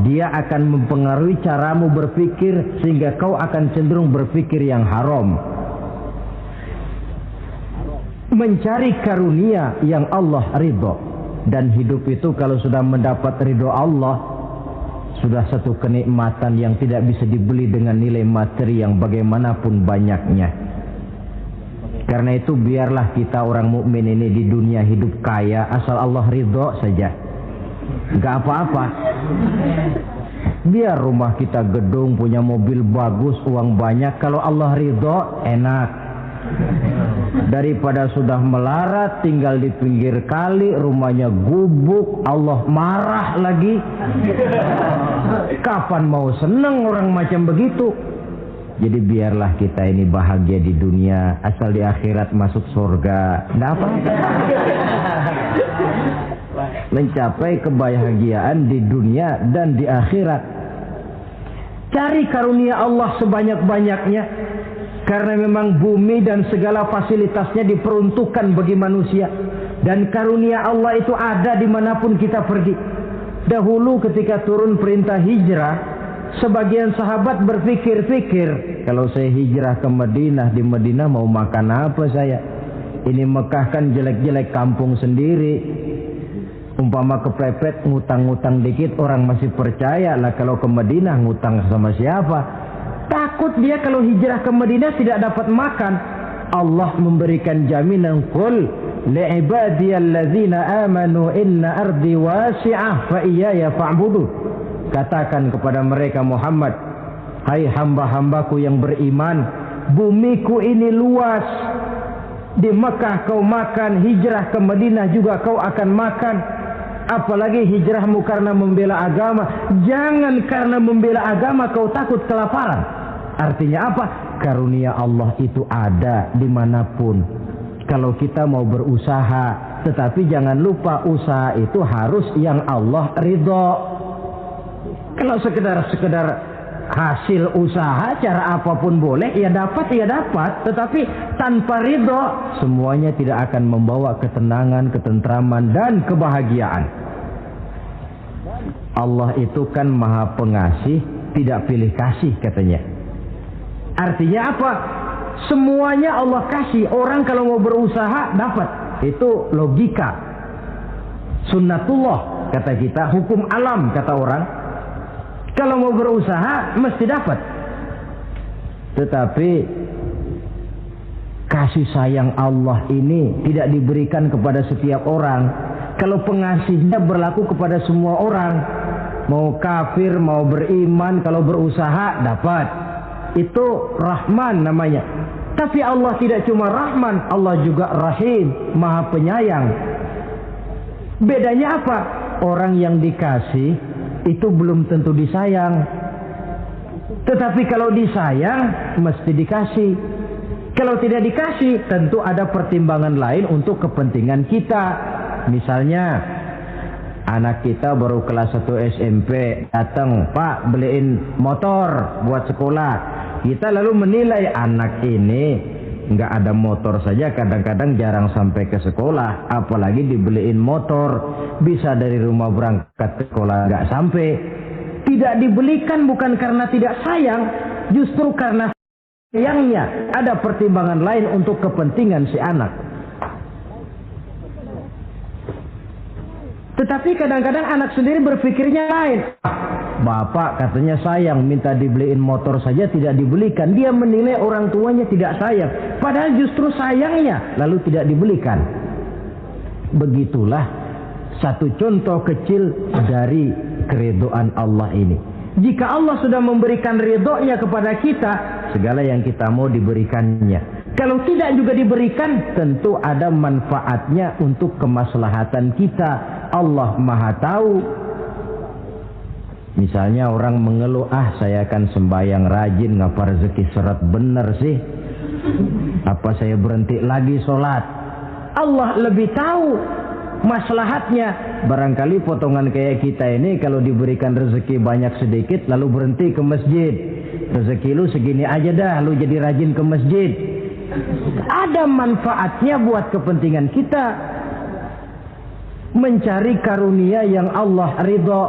dia akan mempengaruhi caramu berpikir sehingga kau akan cenderung berpikir yang haram. Mencari karunia yang Allah ridho, dan hidup itu kalau sudah mendapat ridho Allah, sudah satu kenikmatan yang tidak bisa dibeli dengan nilai materi yang bagaimanapun banyaknya. Karena itu biarlah kita orang mukmin ini di dunia hidup kaya asal Allah ridho saja. Gak apa-apa. Biar rumah kita gedung, punya mobil bagus, uang banyak, kalau Allah ridho enak. Daripada sudah melarat tinggal di pinggir kali, rumahnya gubuk, Allah marah lagi. Kapan mau seneng orang macam begitu? Jadi biarlah kita ini bahagia di dunia, asal di akhirat masuk surga. Nggak apa-apa. Mencapai kebahagiaan di dunia dan di akhirat. Cari karunia Allah sebanyak-banyaknya. Karena memang bumi dan segala fasilitasnya diperuntukkan bagi manusia. Dan karunia Allah itu ada dimanapun kita pergi. Dahulu ketika turun perintah hijrah, sebagian sahabat berpikir-pikir, kalau saya hijrah ke Madinah, di Madinah mau makan apa saya? Ini Mekah kan jelek-jelek, kampung sendiri. Umpama kepepet ngutang-ngutang dikit orang masih percaya lah, kalau ke Madinah ngutang sama siapa? Takut dia kalau hijrah ke Madinah tidak dapat makan. Allah memberikan jaminan, qul li'ibadiyallazina amanu inna ardi wasi'ah fa iyaya fa'budu. Katakan kepada mereka Muhammad, hai hamba-hambaku yang beriman, bumiku ini luas. Di Mekah kau makan, hijrah ke Madinah juga kau akan makan. Apalagi hijrahmu karena membela agama. Jangan karena membela agama kau takut kelaparan. Artinya apa? Karunia Allah itu ada dimanapun. Kalau kita mau berusaha, tetapi jangan lupa usaha itu harus yang Allah ridho. Kalau sekedar hasil usaha cara apapun boleh, ya dapat. Tetapi tanpa ridho, semuanya tidak akan membawa ketenangan, ketentraman, dan kebahagiaan. Allah itu kan maha pengasih, tidak pilih kasih katanya. Artinya apa? Semuanya Allah kasih. Orang kalau mau berusaha dapat. Itu logika. Sunnatullah kata kita, hukum alam kata orang. Kalau mau berusaha mesti dapat. Tetapi kasih sayang Allah ini tidak diberikan kepada setiap orang. Kalau pengasihnya berlaku kepada semua orang, mau kafir mau beriman, kalau berusaha dapat. Itu Rahman namanya. Tapi Allah tidak cuma Rahman, Allah juga Rahim, Maha Penyayang. Bedanya apa? Orang yang dikasih itu belum tentu disayang. Tetapi kalau disayang mesti dikasih. Kalau tidak dikasih tentu ada pertimbangan lain untuk kepentingan kita. Misalnya anak kita baru kelas 1 SMP datang, Pak beliin motor buat sekolah. Kita lalu menilai anak ini nggak ada motor saja kadang-kadang jarang sampai ke sekolah, apalagi dibeliin motor, bisa dari rumah berangkat ke sekolah nggak sampai. Tidak dibelikan bukan karena tidak sayang, justru karena sayangnya. Ada pertimbangan lain untuk kepentingan si anak. Tetapi kadang-kadang anak sendiri berpikirnya lain. Bapak katanya sayang, minta dibeliin motor saja tidak dibelikan. Dia menilai orang tuanya tidak sayang, padahal justru sayangnya lalu tidak dibelikan. Begitulah satu contoh kecil dari keridhaan Allah ini. Jika Allah sudah memberikan ridhonya kepada kita, segala yang kita mau diberikannya. Kalau tidak juga diberikan, tentu ada manfaatnya untuk kemaslahatan kita. Allah Maha tahu. Misalnya orang mengeluh, saya akan sembahyang rajin, ngapa rezeki seret bener sih? Apa saya berhenti lagi sholat? Allah lebih tahu. maslahatnya. Barangkali potongan kayak kita ini kalau diberikan rezeki banyak sedikit lalu berhenti ke masjid. Rezeki lu segini aja dah, lu jadi rajin ke masjid. Ada manfaatnya buat kepentingan kita. Mencari karunia yang Allah ridho.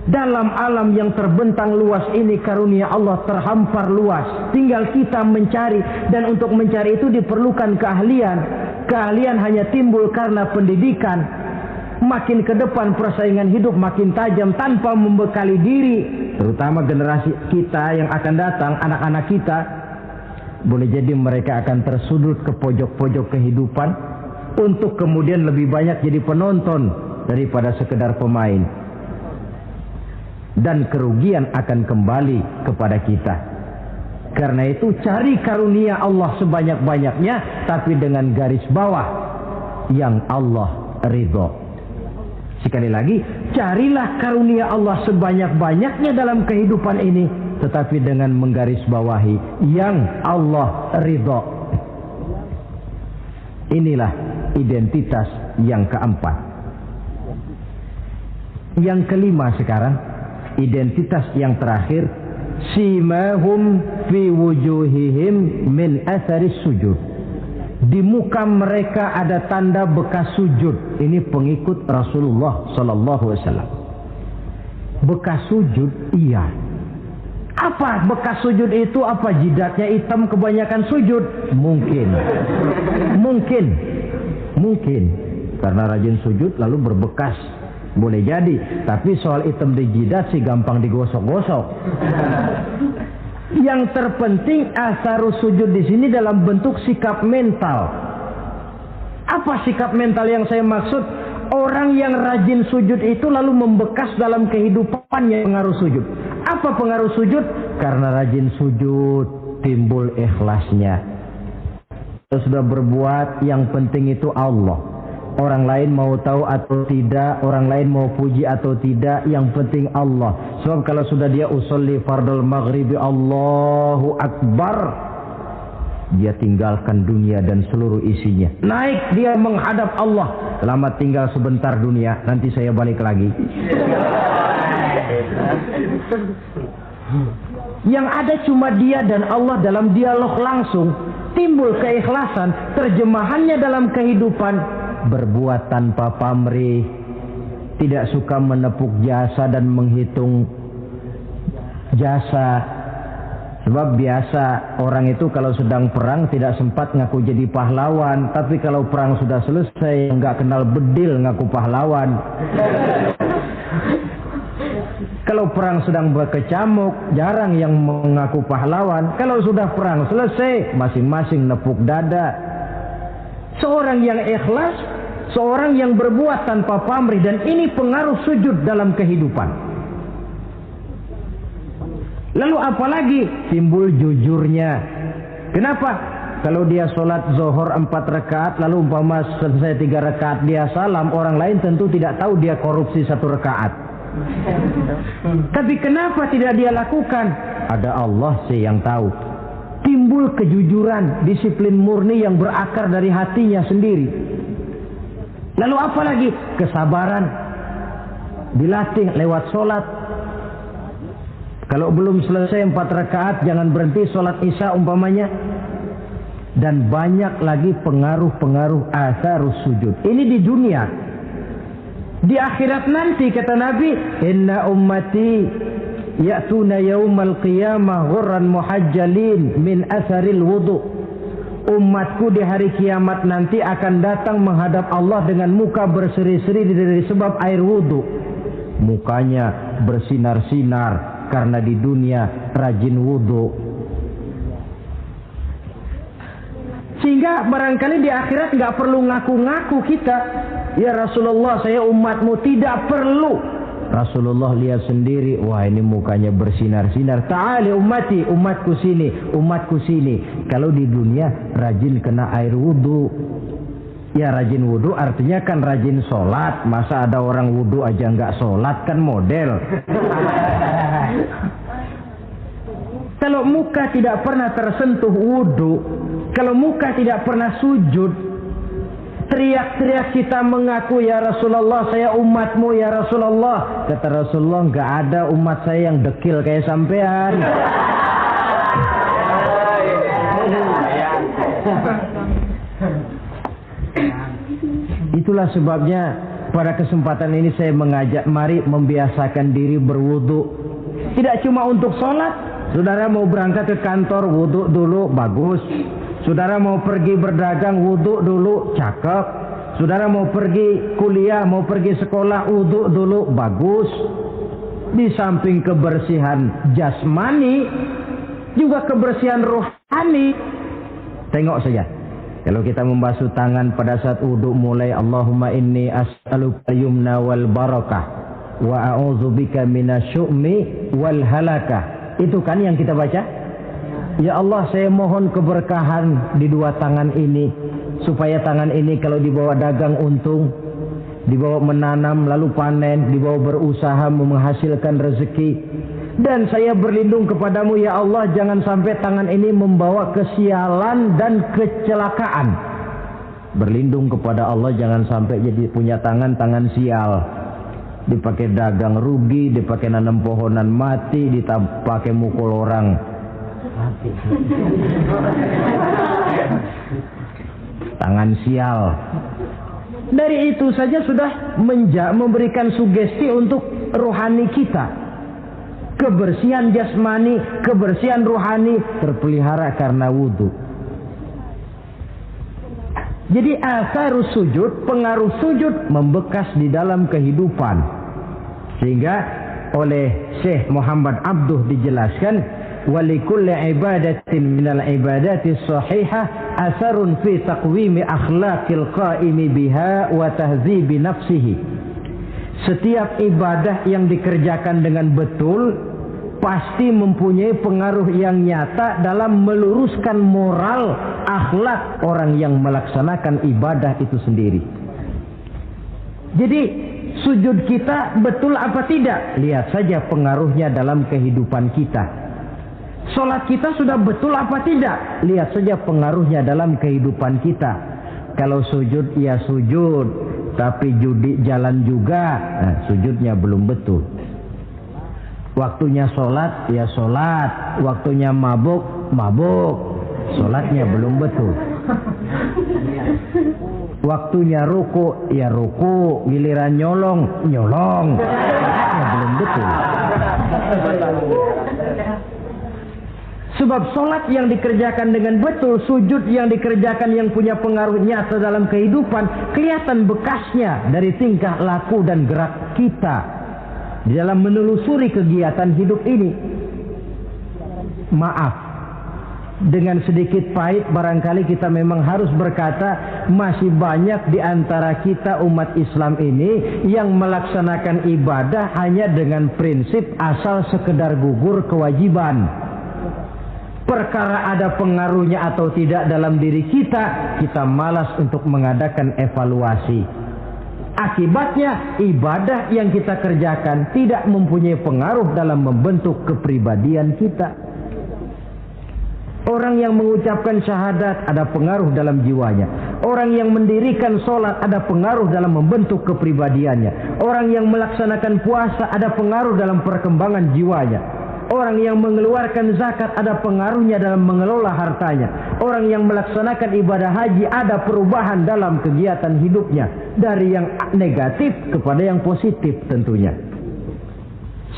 Dalam alam yang terbentang luas ini karunia Allah terhampar luas. Tinggal kita mencari, dan untuk mencari itu diperlukan keahlian. Keahlian hanya timbul karena pendidikan. Makin ke depan persaingan hidup makin tajam tanpa membekali diri. Terutama generasi kita yang akan datang, anak-anak kita. Boleh jadi mereka akan tersudut ke pojok-pojok kehidupan untuk kemudian lebih banyak jadi penonton daripada sekedar pemain. Dan kerugian akan kembali kepada kita. Karena itu cari karunia Allah sebanyak-banyaknya, tapi dengan garis bawah yang Allah ridho. Sekali lagi, carilah karunia Allah sebanyak-banyaknya dalam kehidupan ini, tetapi dengan menggarisbawahi yang Allah ridho. Inilah identitas yang keempat. Yang kelima sekarang, identitas yang terakhir, simahum fi wujuhihim min atharis sujud. Di muka mereka ada tanda bekas sujud. Ini pengikut Rasulullah sallallahu alaihi wasallam. Bekas sujud, iya. Apa bekas sujud itu? Apa jidatnya hitam kebanyakan sujud? Mungkin karena rajin sujud lalu berbekas. Boleh jadi, tapi soal hitam di jidat sih gampang digosok-gosok. Yang terpenting asarus sujud di sini dalam bentuk sikap mental. Apa sikap mental yang saya maksud? Orang yang rajin sujud itu lalu membekas dalam kehidupannya pengaruh sujud. Apa pengaruh sujud? Karena rajin sujud timbul ikhlasnya. Kalau sudah berbuat, yang penting itu Allah. Orang lain mau tahu atau tidak, orang lain mau puji atau tidak, yang penting Allah. Sebab kalau sudah dia usolli fardal maghribi Allahu Akbar, dia tinggalkan dunia dan seluruh isinya. Naik dia menghadap Allah. Selamat tinggal sebentar dunia, nanti saya balik lagi. Yang ada cuma dia dan Allah dalam dialog langsung. Timbul keikhlasan, terjemahannya dalam kehidupan. Berbuat tanpa pamrih, tidak suka menepuk jasa dan menghitung jasa. Sebab biasa orang itu kalau sedang perang tidak sempat ngaku jadi pahlawan, tapi kalau perang sudah selesai nggak kenal bedil ngaku pahlawan. Kalau perang sedang berkecamuk, jarang yang mengaku pahlawan. Kalau sudah perang selesai, masing-masing nepuk dada. Seorang yang ikhlas, seorang yang berbuat tanpa pamrih, dan ini pengaruh sujud dalam kehidupan. Lalu apalagi timbul jujurnya. Kenapa? Kalau dia sholat zuhur 4 rakaat, lalu umpama selesai 3 rakaat dia salam, orang lain tentu tidak tahu dia korupsi 1 rakaat. Tapi kenapa tidak dia lakukan? Ada Allah sih yang tahu. Timbul kejujuran, disiplin murni yang berakar dari hatinya sendiri. Lalu apa lagi? Kesabaran. Dilatih lewat sholat. Kalau belum selesai 4 rakaat, jangan berhenti sholat isya umpamanya. Dan banyak lagi pengaruh-pengaruh asarus sujud. Ini di dunia. Di akhirat nanti kata Nabi, inna ummati ya'tuna yaumal qiyamah ghurran muhajjalin min asaril wudu. Umatku di hari kiamat nanti akan datang menghadap Allah dengan muka berseri-seri dari sebab air wudu. Mukanya bersinar-sinar karena di dunia rajin wudu. Sehingga barangkali di akhirat nggak perlu ngaku-ngaku kita. Ya Rasulullah, saya umatmu, tidak perlu. Rasulullah lihat sendiri, wah ini mukanya bersinar-sinar. Ta'ali ummati, umatku sini, umatku sini. Kalau di dunia rajin kena air wudu. Ya rajin wudu artinya kan rajin sholat. Masa ada orang wudu aja nggak sholat, kan model. Kalau muka tidak pernah tersentuh wudu, kalau muka tidak pernah sujud, Teriak-teriak kita mengaku, ya Rasulullah, saya umatmu ya Rasulullah. Kata Rasulullah, enggak ada umat saya yang dekil kayak sampean. Itulah sebabnya pada kesempatan ini saya mengajak, mari membiasakan diri berwudu. Tidak cuma untuk sholat. Saudara mau berangkat ke kantor, wudu dulu, bagus. Saudara mau pergi berdagang, wudu dulu, cakep. Saudara mau pergi kuliah, mau pergi sekolah, wudu dulu, bagus. Di samping kebersihan jasmani, juga kebersihan rohani. Tengok saja. Kalau kita membasuh tangan pada saat wudu, mulai Allahumma inni as'aluka yumna wal barakah wa a'udzubika minasyu'mi wal halakah. Itu kan yang kita baca. Ya Allah, saya mohon keberkahan di dua tangan ini, supaya tangan ini kalau dibawa dagang untung, dibawa menanam lalu panen, dibawa berusaha menghasilkan rezeki. Dan saya berlindung kepadamu ya Allah, jangan sampai tangan ini membawa kesialan dan kecelakaan. Berlindung kepada Allah jangan sampai jadi punya tangan sial. Dipakai dagang rugi, dipakai nanam pohonan mati, dipakai mukul orang mati. Tangan sial. Dari itu saja sudah memberikan sugesti untuk rohani kita. Kebersihan jasmani, kebersihan rohani terpelihara karena wudu. Jadi asarus sujud, pengaruh sujud membekas di dalam kehidupan. Sehingga oleh Syekh Muhammad Abduh dijelaskan, walikulli ibadatin minal ibadati sahihah asarun fi taqwimi akhlaqil qaimi biha wa tahzibi nafsihi. Setiap ibadah yang dikerjakan dengan betul pasti mempunyai pengaruh yang nyata dalam meluruskan moral akhlak orang yang melaksanakan ibadah itu sendiri. Jadi sujud kita betul apa tidak? Lihat saja pengaruhnya dalam kehidupan kita. Sholat kita sudah betul apa tidak? Lihat saja pengaruhnya dalam kehidupan kita. Kalau sujud ya sujud, tapi judi jalan juga, nah, sujudnya belum betul. Waktunya sholat ya sholat, waktunya mabuk, sholatnya belum betul. Waktunya ruku ya ruku, giliran nyolong, sholatnya belum betul. Sebab sholat yang dikerjakan dengan betul, sujud yang dikerjakan yang punya pengaruh nyata dalam kehidupan, kelihatan bekasnya dari tingkah laku dan gerak kita di dalam menelusuri kegiatan hidup ini. Maaf, dengan sedikit pahit barangkali kita memang harus berkata, masih banyak di antara kita umat Islam ini yang melaksanakan ibadah hanya dengan prinsip asal sekedar gugur kewajiban. Perkara ada pengaruhnya atau tidak dalam diri kita, kita malas untuk mengadakan evaluasi. Akibatnya ibadah yang kita kerjakan tidak mempunyai pengaruh dalam membentuk kepribadian kita. Orang yang mengucapkan syahadat ada pengaruh dalam jiwanya. Orang yang mendirikan sholat ada pengaruh dalam membentuk kepribadiannya. Orang yang melaksanakan puasa ada pengaruh dalam perkembangan jiwanya. Orang yang mengeluarkan zakat ada pengaruhnya dalam mengelola hartanya. Orang yang melaksanakan ibadah haji ada perubahan dalam kegiatan hidupnya. Dari yang negatif kepada yang positif tentunya.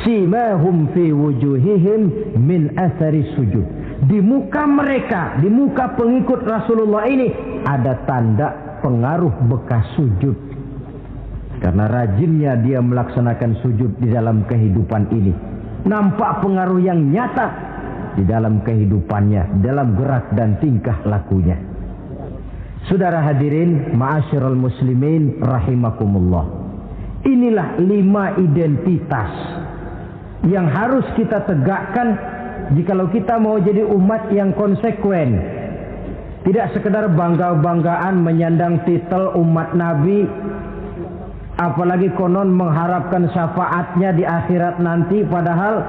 Simahum fi wujuhihim min athari sujud. Di muka mereka, di muka pengikut Rasulullah ini ada tanda pengaruh bekas sujud. Karena rajinnya dia melaksanakan sujud di dalam kehidupan ini. Nampak pengaruh yang nyata di dalam kehidupannya, dalam gerak dan tingkah lakunya. Saudara hadirin, ma'asyiral muslimin rahimakumullah. Inilah 5 identitas yang harus kita tegakkan jikalau kita mau jadi umat yang konsekuen. Tidak sekedar bangga-banggaan menyandang titel umat Nabi, apalagi konon mengharapkan syafaatnya di akhirat nanti, padahal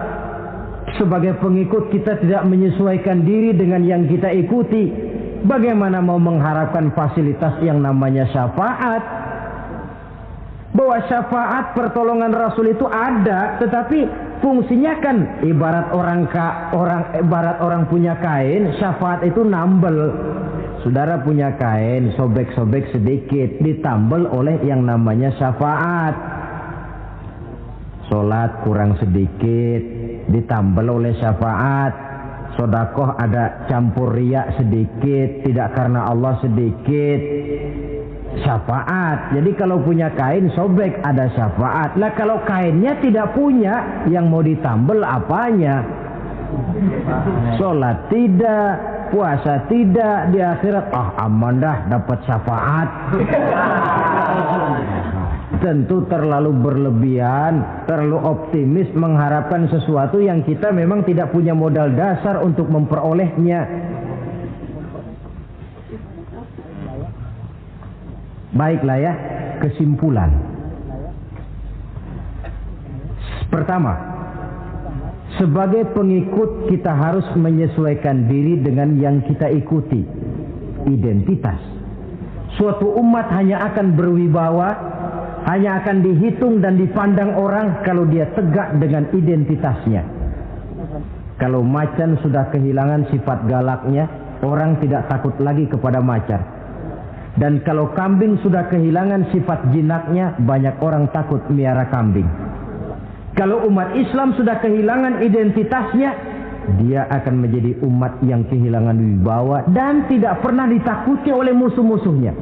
sebagai pengikut kita tidak menyesuaikan diri dengan yang kita ikuti. bagaimana mau mengharapkan fasilitas yang namanya syafaat? Bahwa syafaat pertolongan Rasul itu ada, tetapi fungsinya kan ibarat orang punya kain, syafaat itu nambel. Saudara punya kain, sobek-sobek sedikit, ditambel oleh yang namanya syafaat. Sholat kurang sedikit, ditambel oleh syafaat. Sodakoh ada campur riya sedikit, tidak karena Allah sedikit, syafaat. Jadi kalau punya kain sobek ada syafaat. Lah kalau kainnya tidak punya, yang mau ditambel apanya? Sholat tidak, puasa tidak, di akhirat aman dah dapat syafaat. Tentu terlalu berlebihan, terlalu optimis mengharapkan sesuatu yang kita memang tidak punya modal dasar untuk memperolehnya. Baiklah ya, kesimpulan. Pertama, sebagai pengikut kita harus menyesuaikan diri dengan yang kita ikuti. Identitas. Suatu umat hanya akan berwibawa, hanya akan dihitung dan dipandang orang kalau dia tegak dengan identitasnya. Kalau macan sudah kehilangan sifat galaknya, orang tidak takut lagi kepada macan. Dan kalau kambing sudah kehilangan sifat jinaknya, banyak orang takut miara kambing. Kalau umat Islam sudah kehilangan identitasnya, dia akan menjadi umat yang kehilangan wibawa dan tidak pernah ditakuti oleh musuh-musuhnya.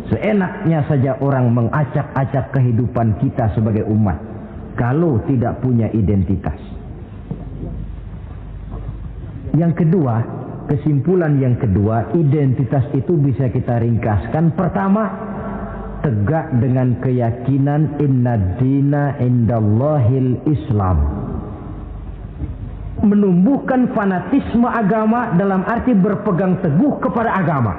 Seenaknya saja orang mengacak-acak kehidupan kita sebagai umat kalau tidak punya identitas. Yang kedua, kesimpulan yang kedua, identitas itu bisa kita ringkaskan. Pertama, tegak dengan keyakinan inna dina indallahil Islam. Menumbuhkan fanatisme agama dalam arti berpegang teguh kepada agama.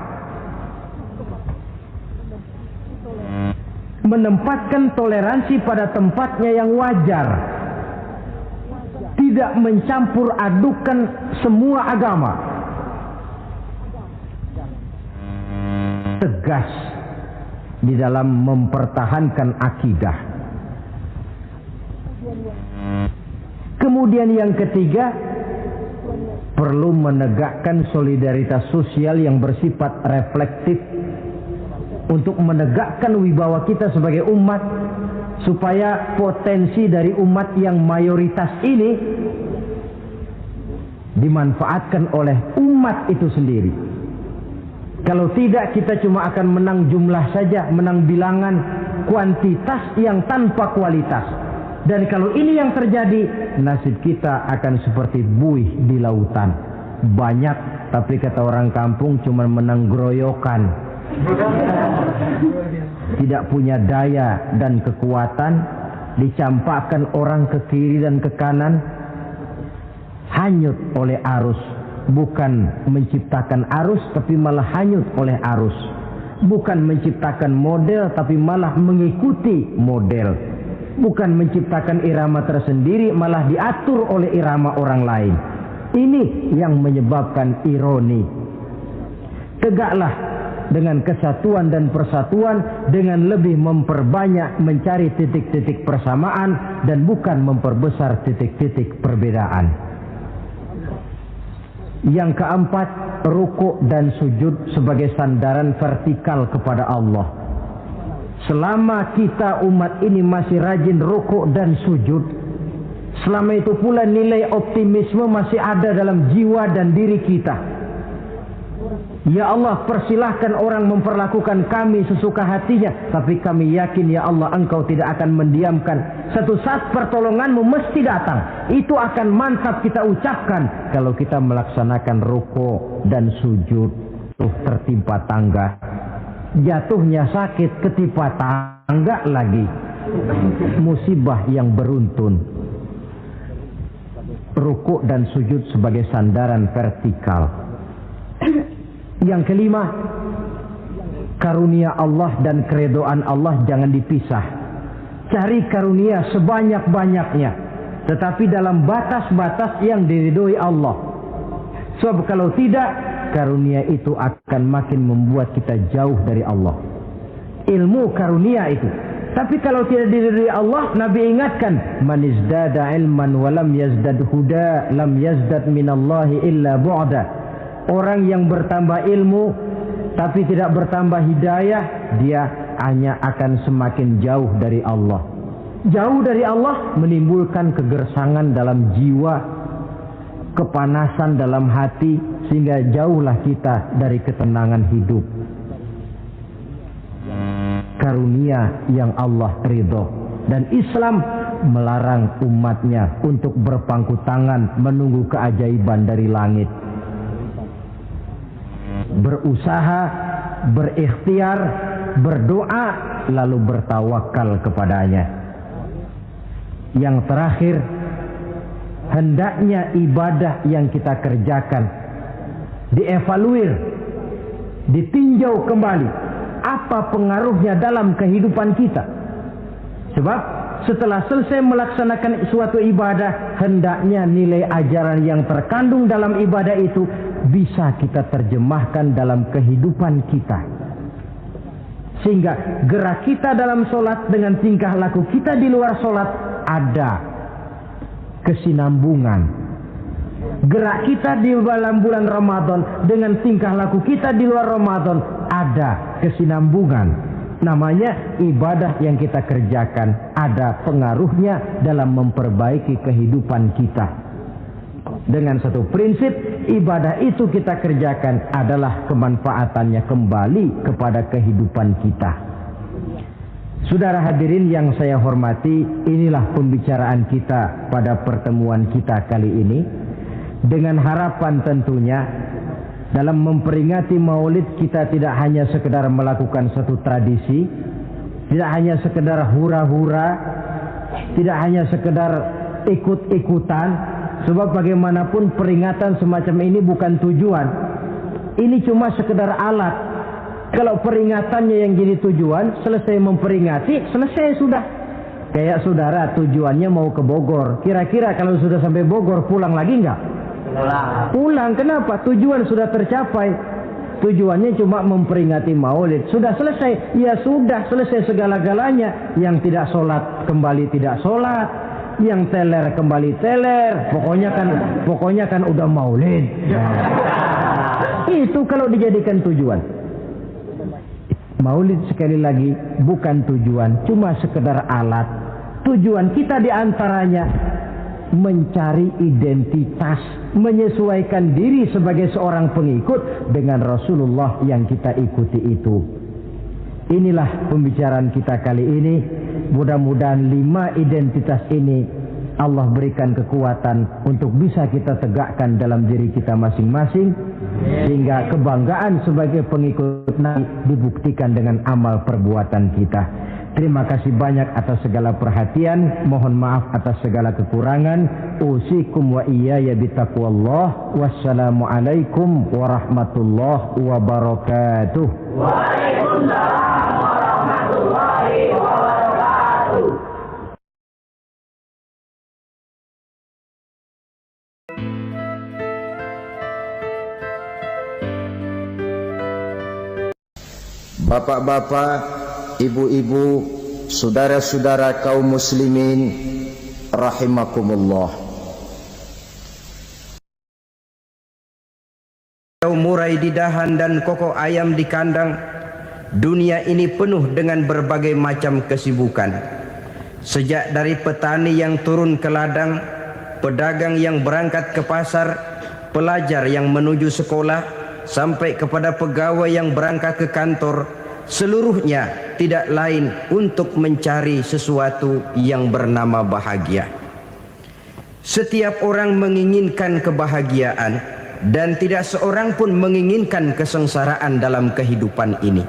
Menempatkan toleransi pada tempatnya yang wajar. Tidak mencampur adukan semua agama. Tegas di dalam mempertahankan akidah. Kemudian yang ketiga, perlu menegakkan solidaritas sosial yang bersifat reflektif untuk menegakkan wibawa kita sebagai umat, supaya potensi dari umat yang mayoritas ini dimanfaatkan oleh umat itu sendiri. Kalau tidak, kita cuma akan menang jumlah saja, menang bilangan, kuantitas yang tanpa kualitas. Dan kalau ini yang terjadi, nasib kita akan seperti buih di lautan. Banyak, tapi kata orang kampung cuma menang groyokan. Tidak punya daya dan kekuatan, dicampakkan orang ke kiri dan ke kanan, hanyut oleh arus. Bukan menciptakan arus, tapi malah hanyut oleh arus. Bukan menciptakan model, tapi malah mengikuti model. Bukan menciptakan irama tersendiri, malah diatur oleh irama orang lain. Ini yang menyebabkan ironi. Tegaklah dengan kesatuan dan persatuan, dengan lebih memperbanyak mencari titik-titik persamaan dan bukan memperbesar titik-titik perbedaan. Yang keempat, rukuk dan sujud sebagai sandaran vertikal kepada Allah. Selama kita umat ini masih rajin rukuk dan sujud, selama itu pula nilai optimisme masih ada dalam jiwa dan diri kita. Ya Allah, persilahkan orang memperlakukan kami sesuka hatinya, tapi kami yakin ya Allah, Engkau tidak akan mendiamkan. Satu saat pertolonganmu mesti datang. Itu akan mantap kita ucapkan kalau kita melaksanakan rukuk dan sujud. Tertimpa tangga, jatuhnya sakit, ketimpa tangga lagi, musibah yang beruntun. Rukuk dan sujud sebagai sandaran vertikal. Yang kelima, karunia Allah dan keredoan Allah jangan dipisah. Cari karunia sebanyak-banyaknya, tetapi dalam batas-batas yang diridhoi Allah. Sebab kalau tidak, karunia itu akan makin membuat kita jauh dari Allah. Ilmu karunia itu. Tapi kalau tidak dari Allah, Nabi ingatkan, man izdada ilman wa lam yazdad huda lam yazdad minallahi illa bu'da. Orang yang bertambah ilmu tapi tidak bertambah hidayah, dia hanya akan semakin jauh dari Allah. Jauh dari Allah menimbulkan kegersangan dalam jiwa, kepanasan dalam hati, sehingga jauhlah kita dari ketenangan hidup. Karunia yang Allah ridho, dan Islam melarang umatnya untuk berpangku tangan menunggu keajaiban dari langit. Berusaha, berikhtiar, berdoa, lalu bertawakal kepadanya. Yang terakhir, hendaknya ibadah yang kita kerjakan dievaluir, ditinjau kembali apa pengaruhnya dalam kehidupan kita. Sebab setelah selesai melaksanakan suatu ibadah, hendaknya nilai ajaran yang terkandung dalam ibadah itu bisa kita terjemahkan dalam kehidupan kita. Sehingga gerak kita dalam sholat dengan tingkah laku kita di luar sholat ada kesinambungan. Gerak kita di dalam bulan Ramadan dengan tingkah laku kita di luar Ramadan ada kesinambungan. Namanya ibadah yang kita kerjakan ada pengaruhnya dalam memperbaiki kehidupan kita. Dengan satu prinsip, ibadah itu kita kerjakan adalah kemanfaatannya kembali kepada kehidupan kita. Saudara hadirin yang saya hormati, inilah pembicaraan kita pada pertemuan kita kali ini. Dengan harapan tentunya dalam memperingati Maulid kita tidak hanya sekedar melakukan satu tradisi, tidak hanya sekedar hura-hura, tidak hanya sekedar ikut-ikutan, sebab bagaimanapun peringatan semacam ini bukan tujuan. Ini cuma sekedar alat. Kalau peringatannya yang jadi tujuan, selesai memperingati, selesai sudah. Kayak saudara tujuannya mau ke Bogor, kira-kira kalau sudah sampai Bogor pulang lagi enggak? Pulang. Kenapa? Tujuan sudah tercapai. Tujuannya cuma memperingati Maulid. Sudah selesai. Ya sudah selesai segala-galanya. Yang tidak sholat kembali tidak sholat, yang teler kembali teler. Pokoknya kan udah Maulid. Nah, itu kalau dijadikan tujuan. Maulid sekali lagi bukan tujuan, cuma sekedar alat. Tujuan kita diantaranya mencari identitas, menyesuaikan diri sebagai seorang pengikut dengan Rasulullah yang kita ikuti itu. Inilah pembicaraan kita kali ini. Mudah-mudahan 5 identitas ini Allah berikan kekuatan untuk bisa kita tegakkan dalam diri kita masing-masing, sehingga kebanggaan sebagai pengikut Nabi dibuktikan dengan amal perbuatan kita. Terima kasih banyak atas segala perhatian. Mohon maaf atas segala kekurangan. Usikum wa iyaya bitaqwallah. Wassalamualaikum warahmatullahi wabarakatuh. Waalaikumsalam warahmatullahi wabarakatuh. Bapak-bapak, ibu-ibu, saudara-saudara kaum muslimin rahimakumullah. Murai di dahan dan koko ayam di kandang. Dunia ini penuh dengan berbagai macam kesibukan. Sejak dari petani yang turun ke ladang, pedagang yang berangkat ke pasar, pelajar yang menuju sekolah, sampai kepada pegawai yang berangkat ke kantor, seluruhnya tidak lain untuk mencari sesuatu yang bernama bahagia. Setiap orang menginginkan kebahagiaan, dan tidak seorang pun menginginkan kesengsaraan dalam kehidupan ini.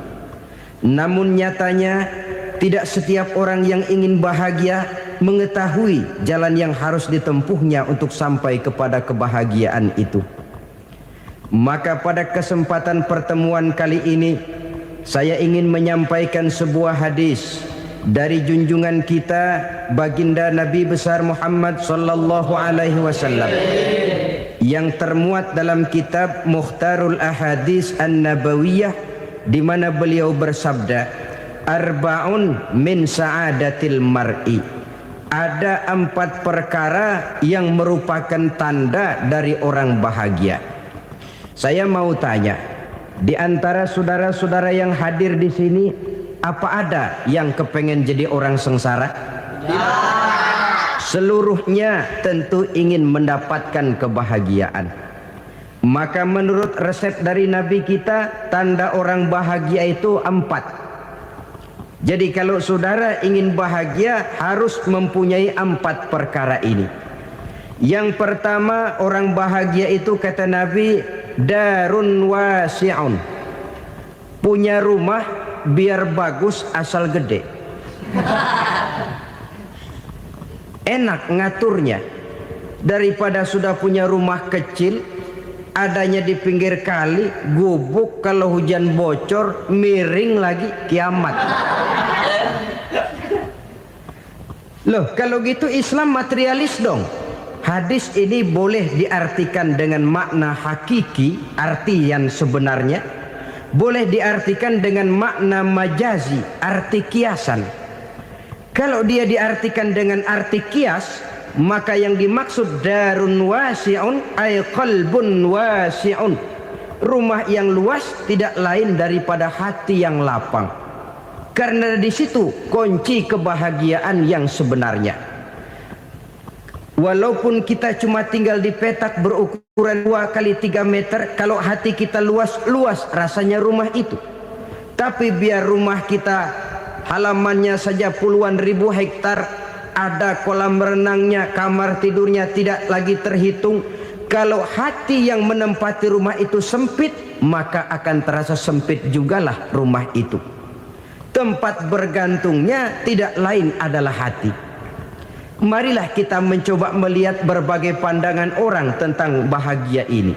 Namun nyatanya tidak setiap orang yang ingin bahagia mengetahui jalan yang harus ditempuhnya untuk sampai kepada kebahagiaan itu. Maka pada kesempatan pertemuan kali ini, saya ingin menyampaikan sebuah hadis dari junjungan kita baginda Nabi besar Muhammad sallallahu alaihi wasallam yang termuat dalam kitab Mukhtarul Ahadits An-Nabawiyah, di mana beliau bersabda, arba'un min sa'adatil mar'i. Ada 4 perkara yang merupakan tanda dari orang bahagia. Saya mau tanya, di antara saudara-saudara yang hadir di sini, apa ada yang kepengen jadi orang sengsara? Ya. Seluruhnya tentu ingin mendapatkan kebahagiaan. Maka menurut resep dari Nabi kita, tanda orang bahagia itu 4. Jadi kalau saudara ingin bahagia, harus mempunyai 4 perkara ini. Yang pertama, orang bahagia itu kata Nabi, darun wasi'un. Punya rumah biar bagus asal gede. Enak ngaturnya, daripada sudah punya rumah kecil adanya di pinggir kali, gubuk, kalau hujan bocor miring lagi, kiamat. Loh, kalau gitu Islam materialis dong. Hadis ini boleh diartikan dengan makna hakiki, arti yang sebenarnya, boleh diartikan dengan makna majazi, arti kiasan. Kalau dia diartikan dengan arti kias, maka yang dimaksud darun wasi'un ay qalbun wasi'un. Rumah yang luas tidak lain daripada hati yang lapang. Karena di situ kunci kebahagiaan yang sebenarnya. Walaupun kita cuma tinggal di petak berukuran 2 kali 3 meter, kalau hati kita luas rasanya rumah itu. Tapi biar rumah kita halamannya saja puluhan ribu hektar, ada kolam renangnya, kamar tidurnya tidak lagi terhitung. Kalau hati yang menempati rumah itu sempit, maka akan terasa sempit jugalah rumah itu. Tempat bergantungnya tidak lain adalah hati. Marilah kita mencoba melihat berbagai pandangan orang tentang bahagia ini.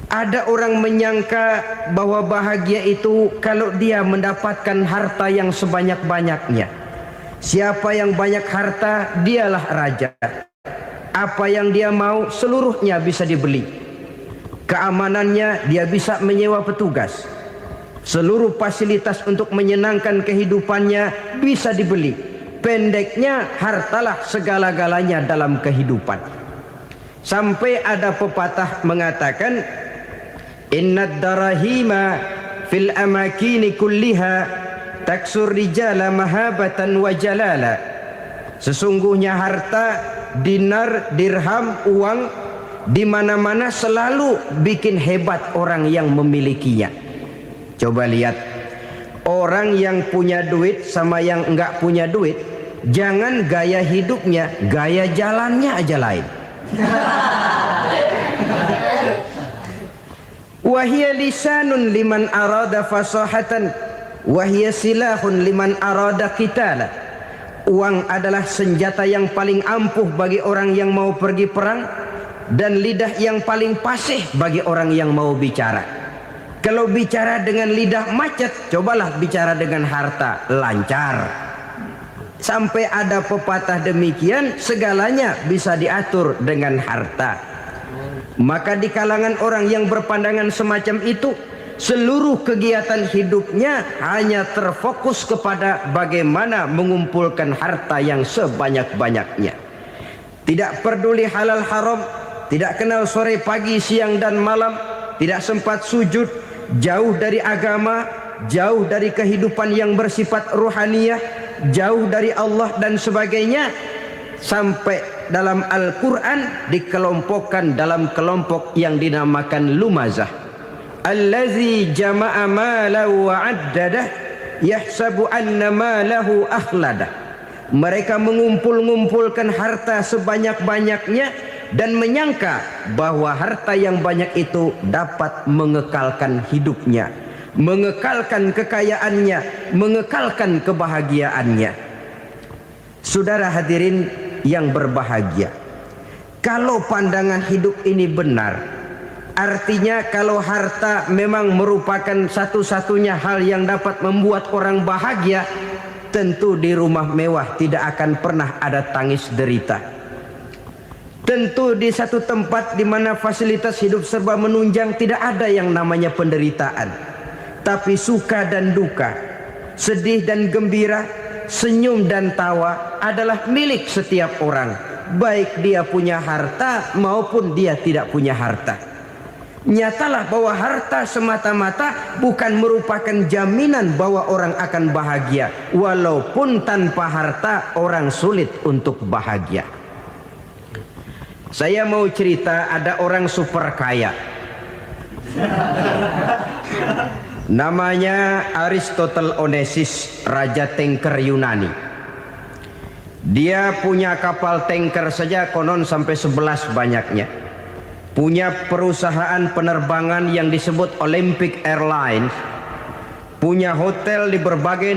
Ada orang menyangka bahwa bahagia itu kalau dia mendapatkan harta yang sebanyak-banyaknya. Siapa yang banyak harta, dialah raja. Apa yang dia mau, seluruhnya bisa dibeli. Keamanannya, dia bisa menyewa petugas. Seluruh fasilitas untuk menyenangkan kehidupannya bisa dibeli. Pendeknya, hartalah segala-galanya dalam kehidupan. Sampai ada pepatah mengatakan, innad darahima fil amakini kulliha taksur rijala mahabatan wa jalala. Sesungguhnya harta, dinar, dirham, uang di mana-mana selalu bikin hebat orang yang memilikinya. Coba lihat, orang yang punya duit sama yang enggak punya duit, jangan gaya hidupnya, gaya jalannya aja lain. Wahia lisanun liman arada fasahatan, wahia silahun liman arada qitala. Uang adalah senjata yang paling ampuh bagi orang yang mau pergi perang, dan lidah yang paling fasih bagi orang yang mau bicara. Kalau bicara dengan lidah macet, cobalah bicara dengan harta, lancar. Sampai ada pepatah demikian, segalanya bisa diatur dengan harta. Maka di kalangan orang yang berpandangan semacam itu, seluruh kegiatan hidupnya hanya terfokus kepada bagaimana mengumpulkan harta yang sebanyak-banyaknya. Tidak peduli halal haram, tidak kenal sore pagi siang dan malam, tidak sempat sujud, jauh dari agama, jauh dari kehidupan yang bersifat ruhaniyah, jauh dari Allah dan sebagainya. Sampai dalam Al-Quran dikelompokkan dalam kelompok yang dinamakan lumazah. Allazi jama'a malahu wa'addadah yahsabu anna malahu akhladah. Mereka mengumpul-ngumpulkan harta sebanyak-banyaknya dan menyangka bahwa harta yang banyak itu dapat mengekalkan hidupnya, mengekalkan kekayaannya, mengekalkan kebahagiaannya. Saudara hadirin yang berbahagia, kalau pandangan hidup ini benar, artinya kalau harta memang merupakan satu-satunya hal yang dapat membuat orang bahagia, tentu di rumah mewah tidak akan pernah ada tangis derita. Tentu di satu tempat di mana fasilitas hidup serba menunjang, tidak ada yang namanya penderitaan. Tapi suka dan duka, sedih dan gembira, senyum dan tawa adalah milik setiap orang, baik dia punya harta maupun dia tidak punya harta. Nyatalah bahwa harta semata-mata bukan merupakan jaminan bahwa orang akan bahagia. Walaupun tanpa harta orang sulit untuk bahagia. Saya mau cerita, ada orang super kaya. Namanya Aristotle Onesius, raja tanker Yunani. Dia punya kapal tanker saja konon sampai 11 banyaknya. Punya perusahaan penerbangan yang disebut Olympic Airlines. Punya hotel di berbagai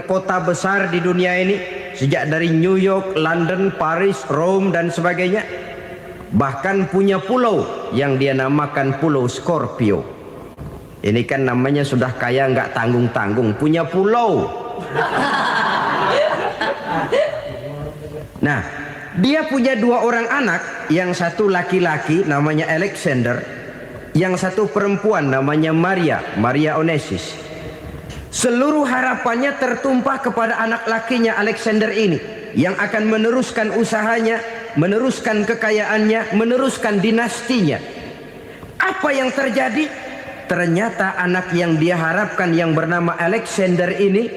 kota besar di dunia ini, sejak dari New York, London, Paris, Rome dan sebagainya. Bahkan punya pulau yang dia namakan Pulau Scorpio. Ini kan namanya sudah kaya nggak tanggung-tanggung, punya pulau. Nah, dia punya 2 orang anak, yang satu laki-laki namanya Alexander, yang satu perempuan namanya Maria Onesius. Seluruh harapannya tertumpah kepada anak lakinya Alexander ini, yang akan meneruskan usahanya, meneruskan kekayaannya, meneruskan dinastinya. Apa yang terjadi? Ternyata anak yang dia harapkan yang bernama Alexander ini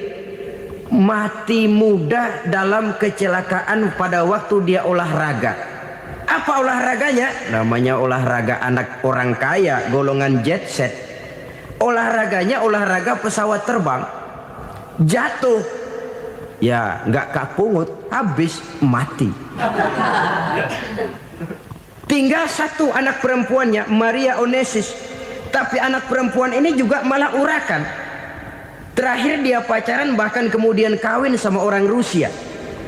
mati muda dalam kecelakaan pada waktu dia olahraga. Apa olahraganya? Namanya olahraga anak orang kaya, golongan jet set. Olahraganya olahraga pesawat terbang. Jatuh, ya nggak kapungut, habis mati. Tinggal satu anak perempuannya, Maria Onesius. Tapi anak perempuan ini juga malah urakan. Terakhir dia pacaran, bahkan kemudian kawin sama orang Rusia.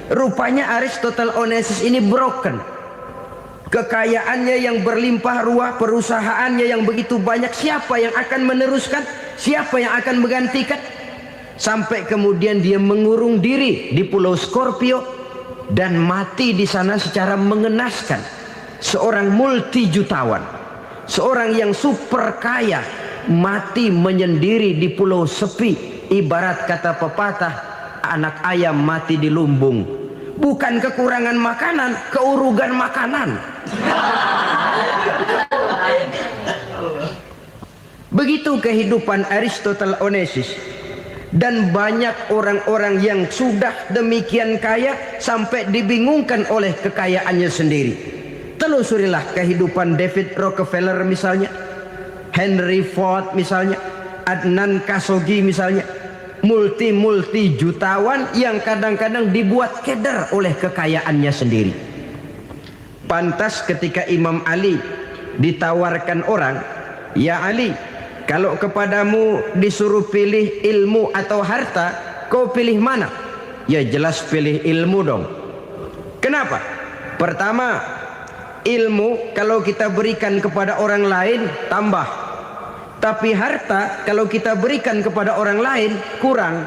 Rupanya Aristotle Onesius ini broken. Kekayaannya yang berlimpah ruah, perusahaannya yang begitu banyak, siapa yang akan meneruskan? Siapa yang akan menggantikan? Sampai kemudian dia mengurung diri di Pulau Scorpio dan mati di sana secara mengenaskan. Seorang multi jutawan, seorang yang super kaya, mati menyendiri di pulau sepi. Ibarat kata pepatah, anak ayam mati di lumbung. Bukan kekurangan makanan, keurugan makanan. Begitu kehidupan Aristotle Onesius. Dan banyak orang-orang yang sudah demikian kaya sampai dibingungkan oleh kekayaannya sendiri. Telusurilah kehidupan David Rockefeller misalnya, Henry Ford misalnya, Adnan Khashoggi misalnya. Multi jutawan yang kadang-kadang dibuat keder oleh kekayaannya sendiri. Pantas ketika Imam Ali ditawarkan orang, "Ya Ali, kalau kepadamu disuruh pilih ilmu atau harta, kau pilih mana?" Ya jelas pilih ilmu dong. Kenapa? Pertama, ilmu kalau kita berikan kepada orang lain tambah. Tapi harta kalau kita berikan kepada orang lain kurang.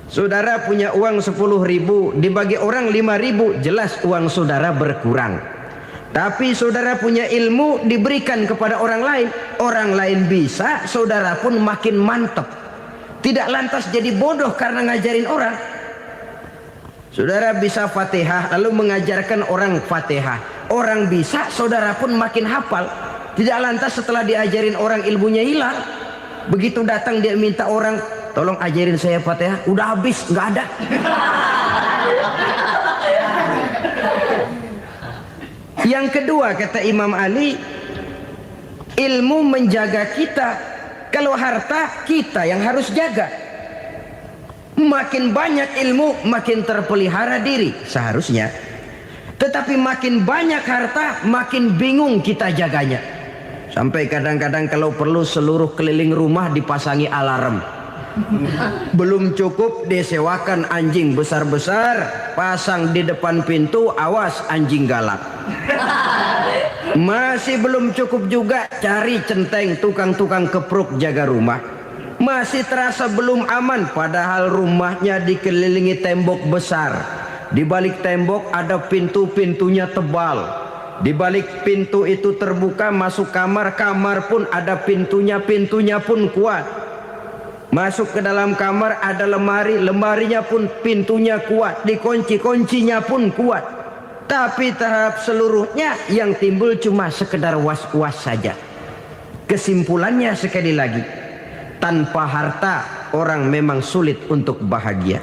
Saudara punya uang 10.000, dibagi orang 5.000, jelas uang saudara berkurang. Tapi saudara punya ilmu, diberikan kepada orang lain bisa, saudara pun makin mantap. Tidak lantas jadi bodoh karena ngajarin orang. Saudara bisa Fatihah lalu mengajarkan orang Fatihah. Orang bisa, saudara pun makin hafal. Tidak lantas setelah diajarin orang ilmunya hilang. Begitu datang dia minta orang, "Tolong ajarin saya Fatihah." Udah habis, nggak ada. Yang kedua kata Imam Ali, ilmu menjaga kita. Kalau harta kita yang harus jaga. Makin banyak ilmu makin terpelihara diri seharusnya. Tetapi makin banyak harta makin bingung kita jaganya. Sampai kadang-kadang kalau perlu seluruh keliling rumah dipasangi alarm. Belum cukup disewakan anjing besar-besar, pasang di depan pintu, awas anjing galak. Masih belum cukup juga, cari centeng tukang-tukang kepruk jaga rumah. Masih terasa belum aman, padahal rumahnya dikelilingi tembok besar. Di balik tembok ada pintu-pintunya tebal. Di balik pintu itu terbuka masuk kamar, kamar pun ada pintunya, pintunya pun kuat. Masuk ke dalam kamar ada lemari, lemarinya pun pintunya kuat, dikunci, kuncinya pun kuat. Tapi terhadap seluruhnya yang timbul cuma sekedar was-was saja. Kesimpulannya sekali lagi, tanpa harta orang memang sulit untuk bahagia.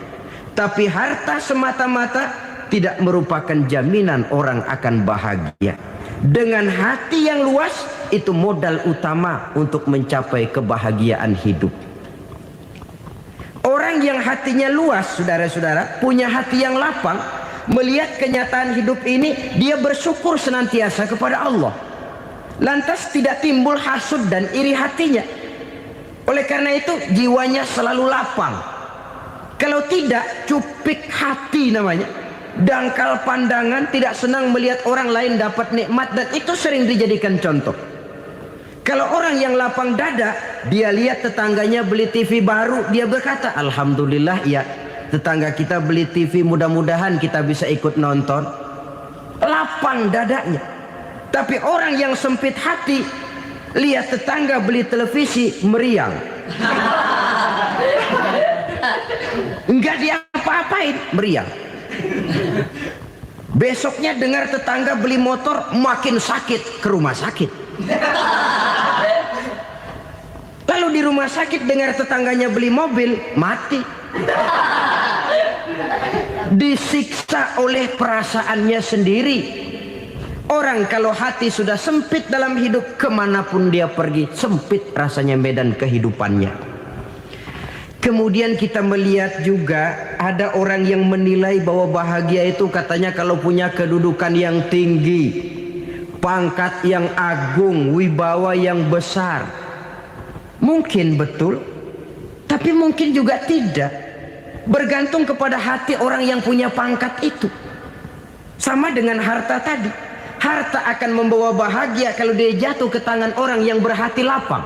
Tapi harta semata-mata tidak merupakan jaminan orang akan bahagia. Dengan hati yang luas, itu modal utama untuk mencapai kebahagiaan hidup. Orang yang hatinya luas, saudara-saudara, punya hati yang lapang, melihat kenyataan hidup ini, dia bersyukur senantiasa kepada Allah. Lantas tidak timbul hasud dan iri hatinya. Oleh karena itu jiwanya selalu lapang. Kalau tidak, cupik hati namanya, dangkal pandangan, tidak senang melihat orang lain dapat nikmat, dan itu sering dijadikan contoh. Kalau orang yang lapang dada, dia lihat tetangganya beli TV baru, dia berkata, alhamdulillah ya, tetangga kita beli TV, mudah-mudahan kita bisa ikut nonton. Lapang dadanya. Tapi orang yang sempit hati, lihat tetangga beli televisi, meriang. Enggak diapa-apain, meriang. Besoknya dengar tetangga beli motor, makin sakit, ke rumah sakit. Lalu di rumah sakit dengar tetangganya beli mobil, mati. Disiksa oleh perasaannya sendiri. Orang kalau hati sudah sempit dalam hidup, kemanapun dia pergi, sempit rasanya medan kehidupannya. Kemudian kita melihat juga ada orang yang menilai bahwa bahagia itu katanya kalau punya kedudukan yang tinggi, pangkat yang agung, wibawa yang besar. Mungkin betul, tapi mungkin juga tidak. Bergantung kepada hati orang yang punya pangkat itu. Sama dengan harta tadi. Harta akan membawa bahagia kalau dia jatuh ke tangan orang yang berhati lapang.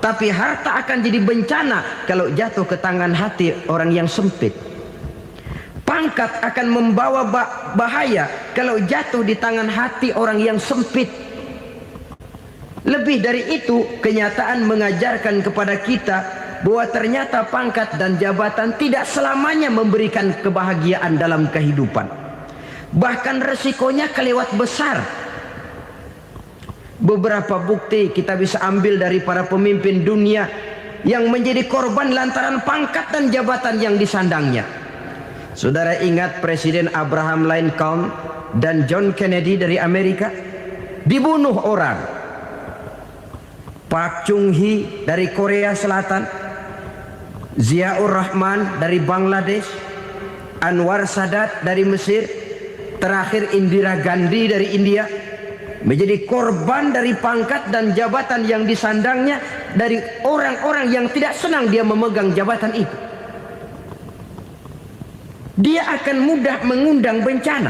Tapi harta akan jadi bencana kalau jatuh ke tangan hati orang yang sempit. Pangkat akan membawa bahaya kalau jatuh di tangan hati orang yang sempit. Lebih dari itu, kenyataan mengajarkan kepada kita bahwa ternyata pangkat dan jabatan tidak selamanya memberikan kebahagiaan dalam kehidupan. Bahkan resikonya kelewat besar. Beberapa bukti kita bisa ambil dari para pemimpin dunia yang menjadi korban lantaran pangkat dan jabatan yang disandangnya. Saudara ingat Presiden Abraham Lincoln dan John Kennedy dari Amerika? Dibunuh orang. Park Chung-hee dari Korea Selatan, Ziaur Rahman dari Bangladesh, Anwar Sadat dari Mesir, terakhir Indira Gandhi dari India, menjadi korban dari pangkat dan jabatan yang disandangnya dari orang-orang yang tidak senang dia memegang jabatan itu. Dia akan mudah mengundang bencana.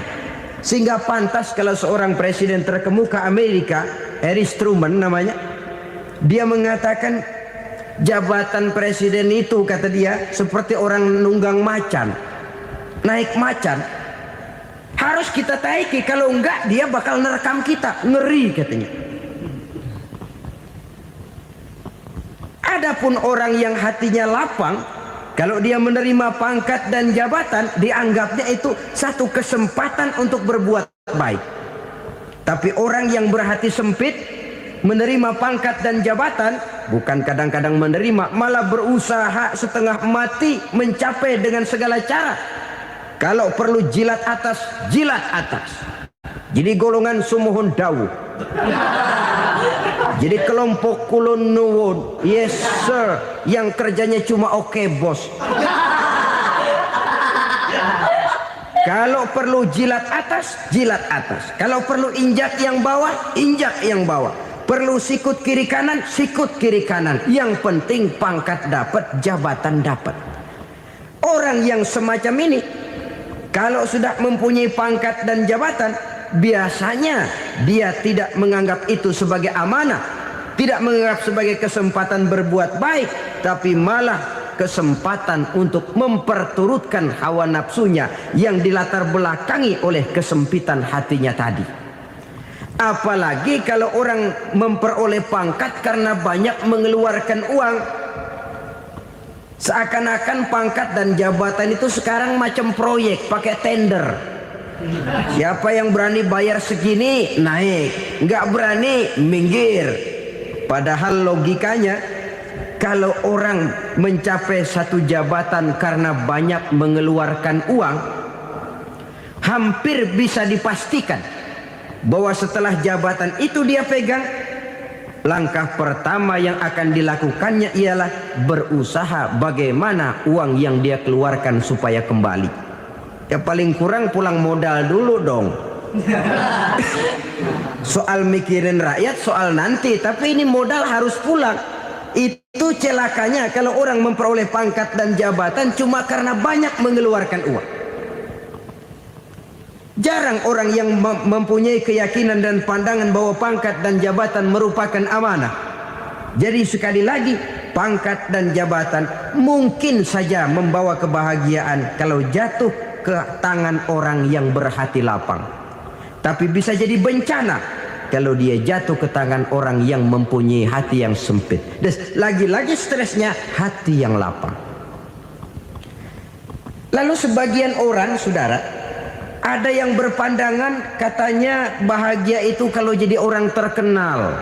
Sehingga pantas kalau seorang presiden terkemuka Amerika, Harry Truman namanya, dia mengatakan jabatan presiden itu, kata dia, seperti orang nunggang macan, naik macan. Harus kita taiki, kalau enggak dia bakal nerekam kita, ngeri katanya. Adapun orang yang hatinya lapang, kalau dia menerima pangkat dan jabatan, dianggapnya itu satu kesempatan untuk berbuat baik. Tapi orang yang berhati sempit, menerima pangkat dan jabatan, bukan kadang-kadang menerima, malah berusaha setengah mati mencapai dengan segala cara. Kalau perlu jilat atas, jilat atas. Jadi golongan sumuhun dawu. Jadi kelompok kulon nuwun, yes sir, yang kerjanya cuma oke bos. Kalau perlu jilat atas, jilat atas. Kalau perlu injak yang bawah, injak yang bawah. Perlu sikut kiri kanan, sikut kiri kanan. Yang penting pangkat dapat, jabatan dapat. Orang yang semacam ini, kalau sudah mempunyai pangkat dan jabatan, biasanya dia tidak menganggap itu sebagai amanah, tidak menganggap sebagai kesempatan berbuat baik, tapi malah kesempatan untuk memperturutkan hawa nafsunya yang dilatar belakangi oleh kesempitan hatinya tadi. Apalagi kalau orang memperoleh pangkat karena banyak mengeluarkan uang. Seakan-akan pangkat dan jabatan itu sekarang macam proyek, pakai tender. Siapa yang berani bayar segini naik, nggak berani minggir. Padahal logikanya, kalau orang mencapai satu jabatan karena banyak mengeluarkan uang, hampir bisa dipastikan bahwa setelah jabatan itu dia pegang, langkah pertama yang akan dilakukannya ialah berusaha bagaimana uang yang dia keluarkan supaya kembali. Ya paling kurang pulang modal dulu dong. Soal mikirin rakyat soal nanti, tapi ini modal harus pulang. Itu celakanya kalau orang memperoleh pangkat dan jabatan cuma karena banyak mengeluarkan uang. Jarang orang yang mempunyai keyakinan dan pandangan bahwa pangkat dan jabatan merupakan amanah. Jadi sekali lagi, pangkat dan jabatan mungkin saja membawa kebahagiaan kalau jatuh ke tangan orang yang berhati lapang. Tapi bisa jadi bencana kalau dia jatuh ke tangan orang yang mempunyai hati yang sempit. Dan lagi-lagi stresnya hati yang lapang. Lalu sebagian orang, saudara, ada yang berpandangan katanya bahagia itu kalau jadi orang terkenal,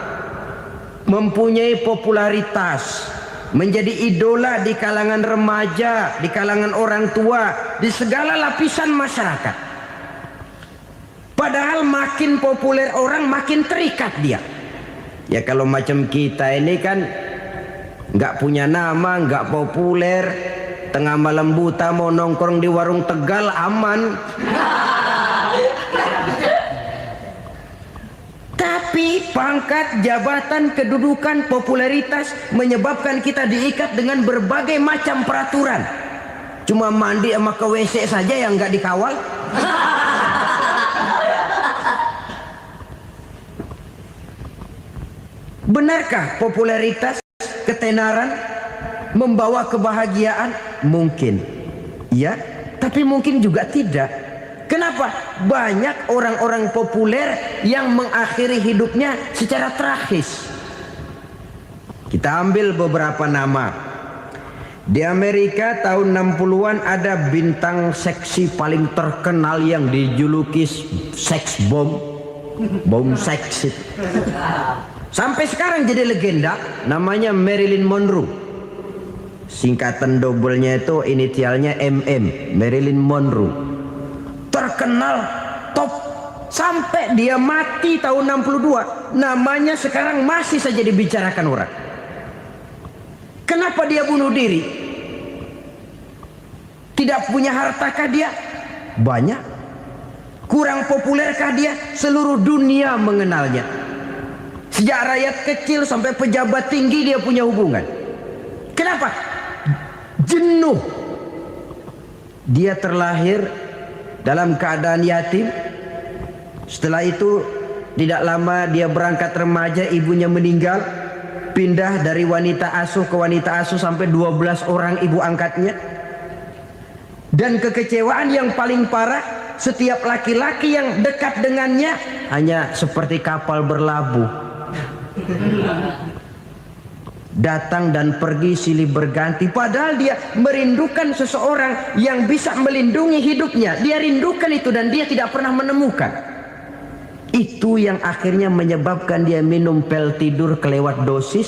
mempunyai popularitas, menjadi idola di kalangan remaja, di kalangan orang tua, di segala lapisan masyarakat. Padahal makin populer orang makin terikat dia. Ya kalau macam kita ini kan nggak punya nama, nggak populer, tengah malam buta mau nongkrong di warung Tegal aman. Tapi pangkat, jabatan, kedudukan, popularitas menyebabkan kita diikat dengan berbagai macam peraturan. Cuma mandi sama ke WC saja yang nggak dikawal. Benarkah popularitas, ketenaran membawa kebahagiaan? Mungkin, ya, tapi mungkin juga tidak. Kenapa? Banyak orang-orang populer yang mengakhiri hidupnya secara tragis. Kita ambil beberapa nama. Di Amerika tahun 60-an ada bintang seksi paling terkenal yang dijuluki seks bom. Bom seks. Sampai sekarang jadi legenda, namanya Marilyn Monroe. Singkatan doublenya itu inisialnya MM, Marilyn Monroe. Terkenal, top, sampai dia mati tahun 62, namanya sekarang masih saja dibicarakan orang. Kenapa dia bunuh diri? Tidak punya hartakah dia? Banyak. Kurang populerkah dia? Seluruh dunia mengenalnya. Sejak rakyat kecil sampai pejabat tinggi dia punya hubungan. Kenapa? Jenuh. Dia terlahir dalam keadaan yatim. Setelah itu tidak lama dia berangkat remaja, ibunya meninggal. Pindah dari wanita asuh ke wanita asuh sampai 12 orang ibu angkatnya. Dan kekecewaan yang paling parah, setiap laki-laki yang dekat dengannya hanya seperti kapal berlabuh. Datang dan pergi silih berganti. Padahal dia merindukan seseorang yang bisa melindungi hidupnya. Dia rindukan itu dan dia tidak pernah menemukan. Itu yang akhirnya menyebabkan dia minum pil tidur kelewat dosis,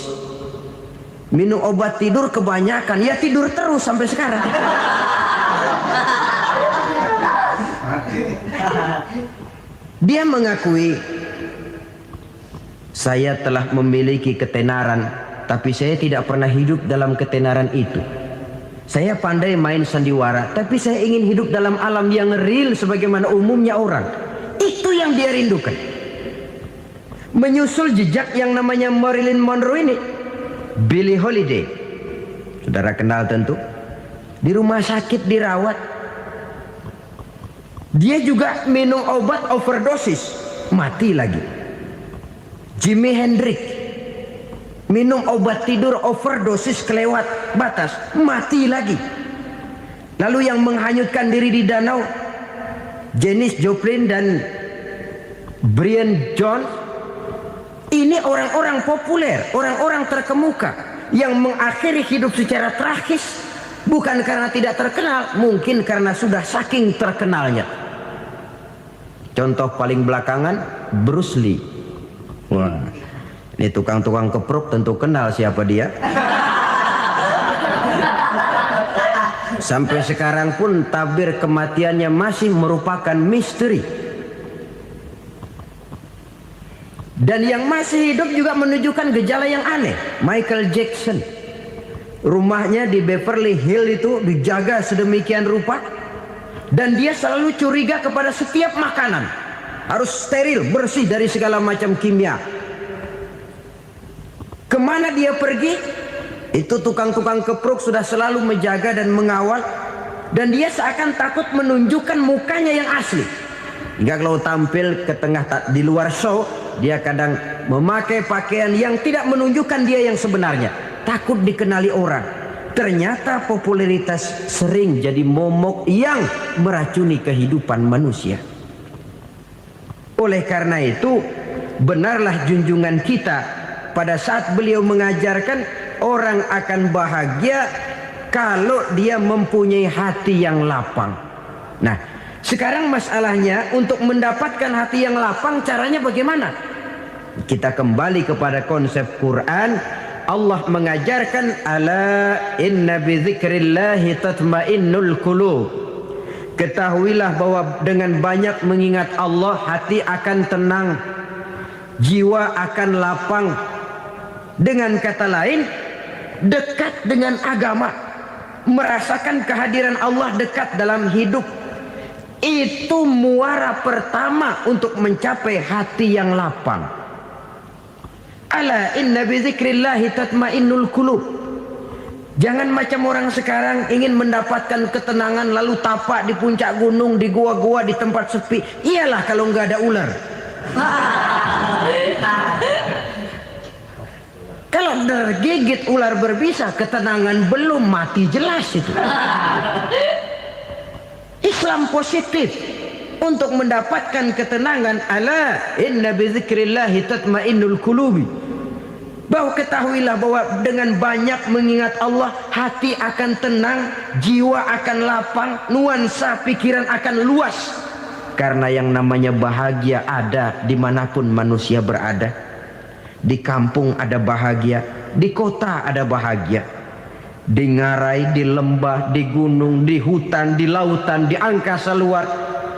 minum obat tidur kebanyakan. Ya tidur terus sampai sekarang. Dia mengakui, saya telah memiliki ketenaran, tapi saya tidak pernah hidup dalam ketenaran itu. Saya pandai main sandiwara, tapi saya ingin hidup dalam alam yang real sebagaimana umumnya orang. Itu yang dia rindukan. Menyusul jejak yang namanya Marilyn Monroe ini, Billie Holiday, saudara kenal tentu. Di rumah sakit dirawat. Dia juga minum obat overdosis, mati lagi. Jimi Hendrix minum obat tidur overdosis kelewat batas, mati lagi. Lalu yang menghanyutkan diri di danau, Janis Joplin dan Brian Jones, ini orang-orang populer, orang-orang terkemuka yang mengakhiri hidup secara tragis, bukan karena tidak terkenal, mungkin karena sudah saking terkenalnya. Contoh paling belakangan, Bruce Lee. Wah, ini tukang-tukang kepruk tentu kenal siapa dia. Sampai sekarang pun tabir kematiannya masih merupakan misteri. Dan yang masih hidup juga menunjukkan gejala yang aneh. Michael Jackson, rumahnya di Beverly Hills itu dijaga sedemikian rupa, dan dia selalu curiga kepada setiap makanan harus steril, bersih dari segala macam kimia. Kemana dia pergi, itu tukang-tukang kepruk sudah selalu menjaga dan mengawal, dan dia seakan takut menunjukkan mukanya yang asli. Hingga kalau tampil ke tengah di luar show, dia kadang memakai pakaian yang tidak menunjukkan dia yang sebenarnya, takut dikenali orang. Ternyata popularitas sering jadi momok yang meracuni kehidupan manusia. Oleh karena itu, benarlah junjungan kita pada saat beliau mengajarkan orang akan bahagia kalau dia mempunyai hati yang lapang. Nah, sekarang masalahnya untuk mendapatkan hati yang lapang, caranya bagaimana? Kita kembali kepada konsep Quran. Allah mengajarkan, ala inna bidzikrillahi tatmainnul qulub. Ketahuilah bahwa dengan banyak mengingat Allah, hati akan tenang, jiwa akan lapang. Dengan kata lain, dekat dengan agama, merasakan kehadiran Allah dekat dalam hidup, itu muara pertama untuk mencapai hati yang lapang. Ala inna bizikrillahi tatmainnul qulub. Jangan macam orang sekarang ingin mendapatkan ketenangan lalu tapak di puncak gunung, di gua-gua, di tempat sepi. Iyalah kalau nggak ada ular. Kalau tergigit ular berbisa, ketenangan belum, mati jelas itu. Islam positif untuk mendapatkan ketenangan. Ala inna bizikrillahi tatmainnul qulubi. Bahwa ketahuilah bahwa dengan banyak mengingat Allah, hati akan tenang, jiwa akan lapang, nuansa pikiran akan luas. Karena yang namanya bahagia ada dimanapun manusia berada. Di kampung ada bahagia, di kota ada bahagia, di ngarai, di lembah, di gunung, di hutan, di lautan, di angkasa luar,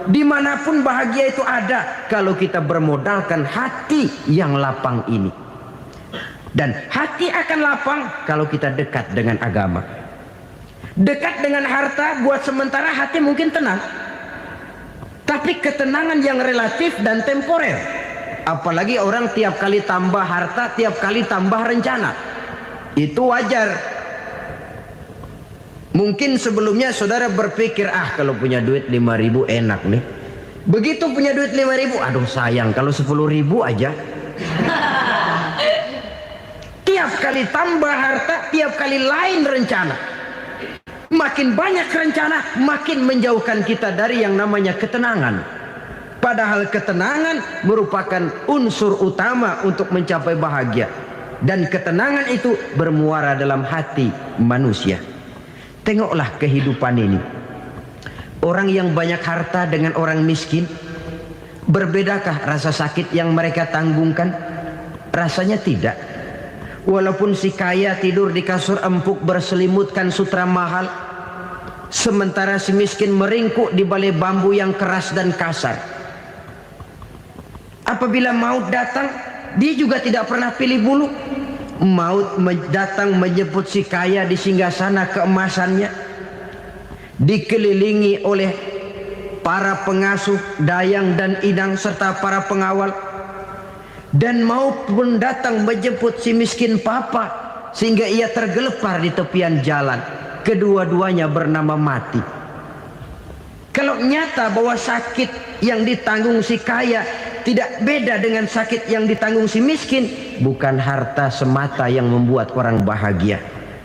dimanapun bahagia itu ada kalau kita bermodalkan hati yang lapang ini. Dan hati akan lapang kalau kita dekat dengan agama. Dekat dengan harta buat sementara hati mungkin tenang, tapi ketenangan yang relatif dan temporer. Apalagi orang tiap kali tambah harta, tiap kali tambah rencana. Itu wajar. Mungkin sebelumnya saudara berpikir, kalau punya duit 5.000 enak nih. Begitu punya duit 5.000, aduh sayang kalau 10.000 aja. Tiap kali tambah harta, tiap kali lain rencana. Makin banyak rencana, makin menjauhkan kita dari yang namanya ketenangan. Padahal ketenangan merupakan unsur utama untuk mencapai bahagia. Dan ketenangan itu bermuara dalam hati manusia. Tengoklah kehidupan ini. Orang yang banyak harta dengan orang miskin, berbedakah rasa sakit yang mereka tanggungkan? Rasanya tidak. Walaupun si kaya tidur di kasur empuk berselimutkan sutra mahal, sementara si miskin meringkuk di balai bambu yang keras dan kasar. Apabila maut datang, dia juga tidak pernah pilih bulu. Maut datang menjemput si kaya di singgasana keemasannya, dikelilingi oleh para pengasuh, dayang dan inang serta para pengawal. Dan maut pun datang menjemput si miskin papa, sehingga ia tergelepar di tepian jalan. Kedua-duanya bernama mati. Kalau nyata bahwa sakit yang ditanggung si kaya tidak beda dengan sakit yang ditanggung si miskin. Bukan harta semata yang membuat orang bahagia.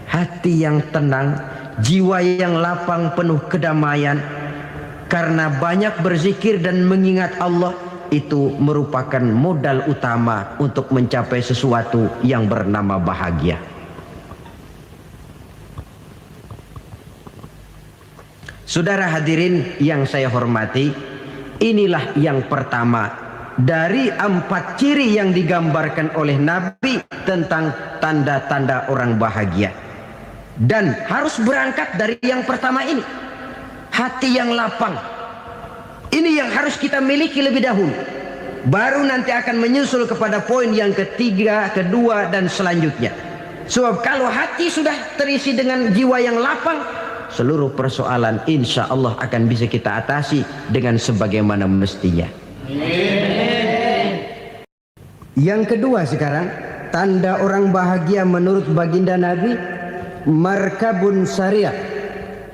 Hati yang tenang, jiwa yang lapang penuh kedamaian. Karena banyak berzikir dan mengingat Allah, itu merupakan modal utama untuk mencapai sesuatu yang bernama bahagia. Saudara hadirin yang saya hormati, inilah yang pertama dari 4 ciri yang digambarkan oleh Nabi tentang tanda-tanda orang bahagia. Dan harus berangkat dari yang pertama ini, hati yang lapang. Ini yang harus kita miliki lebih dahulu. Baru nanti akan menyusul kepada poin yang ketiga, kedua, dan selanjutnya. Sebab kalau hati sudah terisi dengan jiwa yang lapang, seluruh persoalan insya Allah akan bisa kita atasi dengan sebagaimana mestinya. Yang kedua sekarang, tanda orang bahagia menurut baginda Nabi, markabun syariah.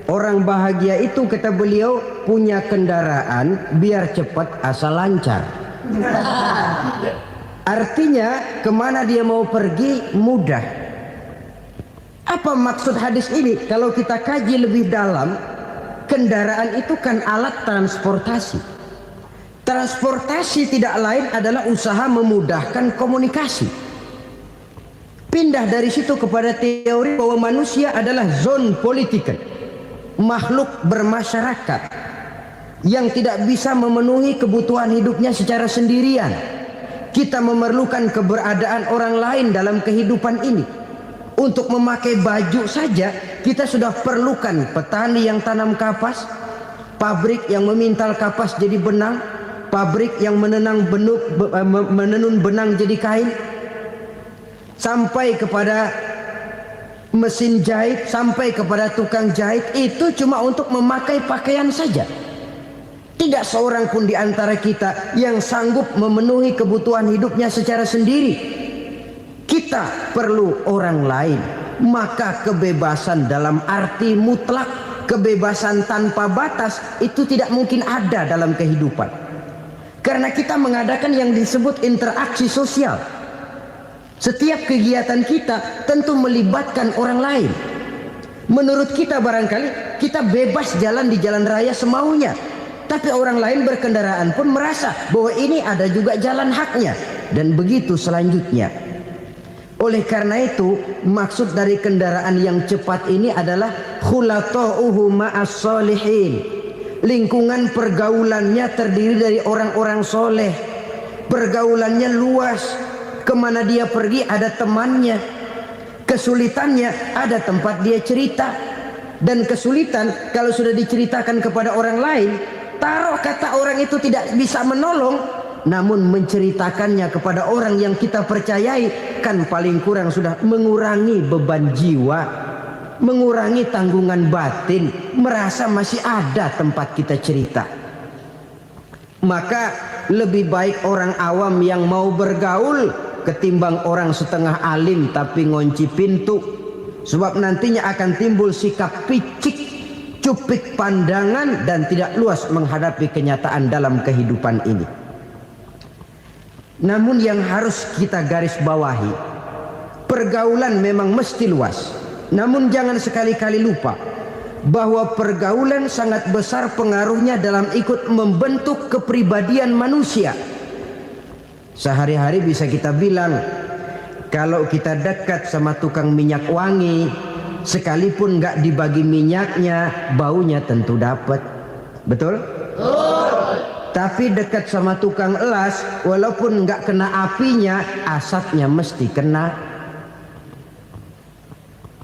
Orang bahagia itu, kata beliau, punya kendaraan biar cepat asal lancar. Artinya kemana dia mau pergi mudah. Apa maksud hadis ini? Kalau kita kaji lebih dalam, kendaraan itu kan alat transportasi. Transportasi tidak lain adalah usaha memudahkan komunikasi. Pindah dari situ kepada teori bahwa manusia adalah zon political, makhluk bermasyarakat yang tidak bisa memenuhi kebutuhan hidupnya secara sendirian. Kita memerlukan keberadaan orang lain dalam kehidupan ini. Untuk memakai baju saja kita sudah perlukan petani yang tanam kapas, pabrik yang memintal kapas jadi benang, pabrik yang menenun benang jadi kain, sampai kepada mesin jahit, sampai kepada tukang jahit. Itu cuma untuk memakai pakaian saja. Tidak seorang pun di antara kita yang sanggup memenuhi kebutuhan hidupnya secara sendiri. Kita perlu orang lain. Maka kebebasan dalam arti mutlak, kebebasan tanpa batas, itu tidak mungkin ada dalam kehidupan. Karena kita mengadakan yang disebut interaksi sosial. Setiap kegiatan kita tentu melibatkan orang lain. Menurut kita barangkali kita bebas jalan di jalan raya semaunya, tapi orang lain berkendaraan pun merasa bahwa ini ada juga jalan haknya, dan begitu selanjutnya. Oleh karena itu, maksud dari kendaraan yang cepat ini adalah khulata'uhu ma'as solihin. Lingkungan pergaulannya terdiri dari orang-orang soleh. Pergaulannya luas. Kemana dia pergi ada temannya. Kesulitannya ada tempat dia cerita. Dan kesulitan kalau sudah diceritakan kepada orang lain, taruh kata orang itu tidak bisa menolong, namun menceritakannya kepada orang yang kita percayai, kan paling kurang sudah mengurangi beban jiwa, mengurangi tanggungan batin, merasa masih ada tempat kita cerita. Maka lebih baik orang awam yang mau bergaul ketimbang orang setengah alim tapi ngunci pintu. Sebab nantinya akan timbul sikap picik, cupik pandangan, dan tidak luas menghadapi kenyataan dalam kehidupan ini. Namun yang harus kita garis bawahi, pergaulan memang mesti luas. Namun jangan sekali-kali lupa bahwa pergaulan sangat besar pengaruhnya dalam ikut membentuk kepribadian manusia. Sehari-hari bisa kita bilang, kalau kita dekat sama tukang minyak wangi, sekalipun nggak dibagi minyaknya, baunya tentu dapat. Betul? Tapi dekat sama tukang elas, walaupun nggak kena apinya, asapnya mesti kena.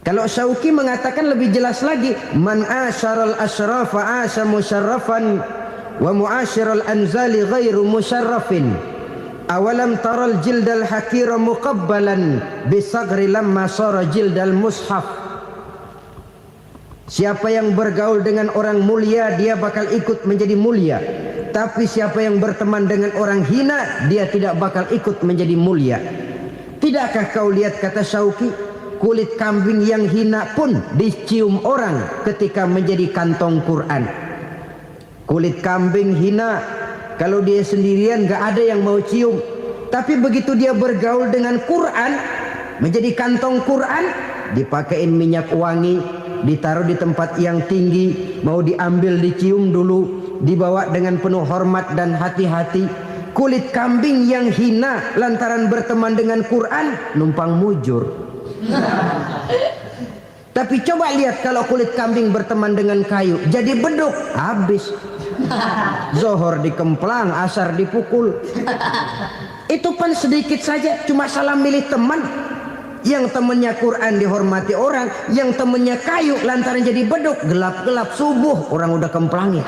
Kalau Syauqi mengatakan lebih jelas lagi, man asyaral asrafa asa musyarrafan wa muasyiral anzali ghairu musyarrafin. Awalam taral jildal hakira muqabbalan bisagri lamma sara jildal mushaf. Siapa yang bergaul dengan orang mulia, dia bakal ikut menjadi mulia. Tapi siapa yang berteman dengan orang hina, dia tidak bakal ikut menjadi mulia. Tidakkah kau lihat, kata Syauqi, kulit kambing yang hina pun dicium orang ketika menjadi kantong Quran. Kulit kambing hina kalau dia sendirian gak ada yang mau cium. Tapi begitu dia bergaul dengan Quran, menjadi kantong Quran, dipakein minyak wangi, ditaruh di tempat yang tinggi, mau diambil dicium dulu, dibawa dengan penuh hormat dan hati-hati. Kulit kambing yang hina lantaran berteman dengan Quran, numpang mujur. Tapi coba lihat kalau kulit kambing berteman dengan kayu, jadi beduk, habis. Zohor dikemplang, asar dipukul. Itu pun sedikit saja, cuma salah milih teman. Yang temannya Quran dihormati orang, yang temannya kayu lantaran jadi beduk, gelap-gelap subuh orang udah kemplangi.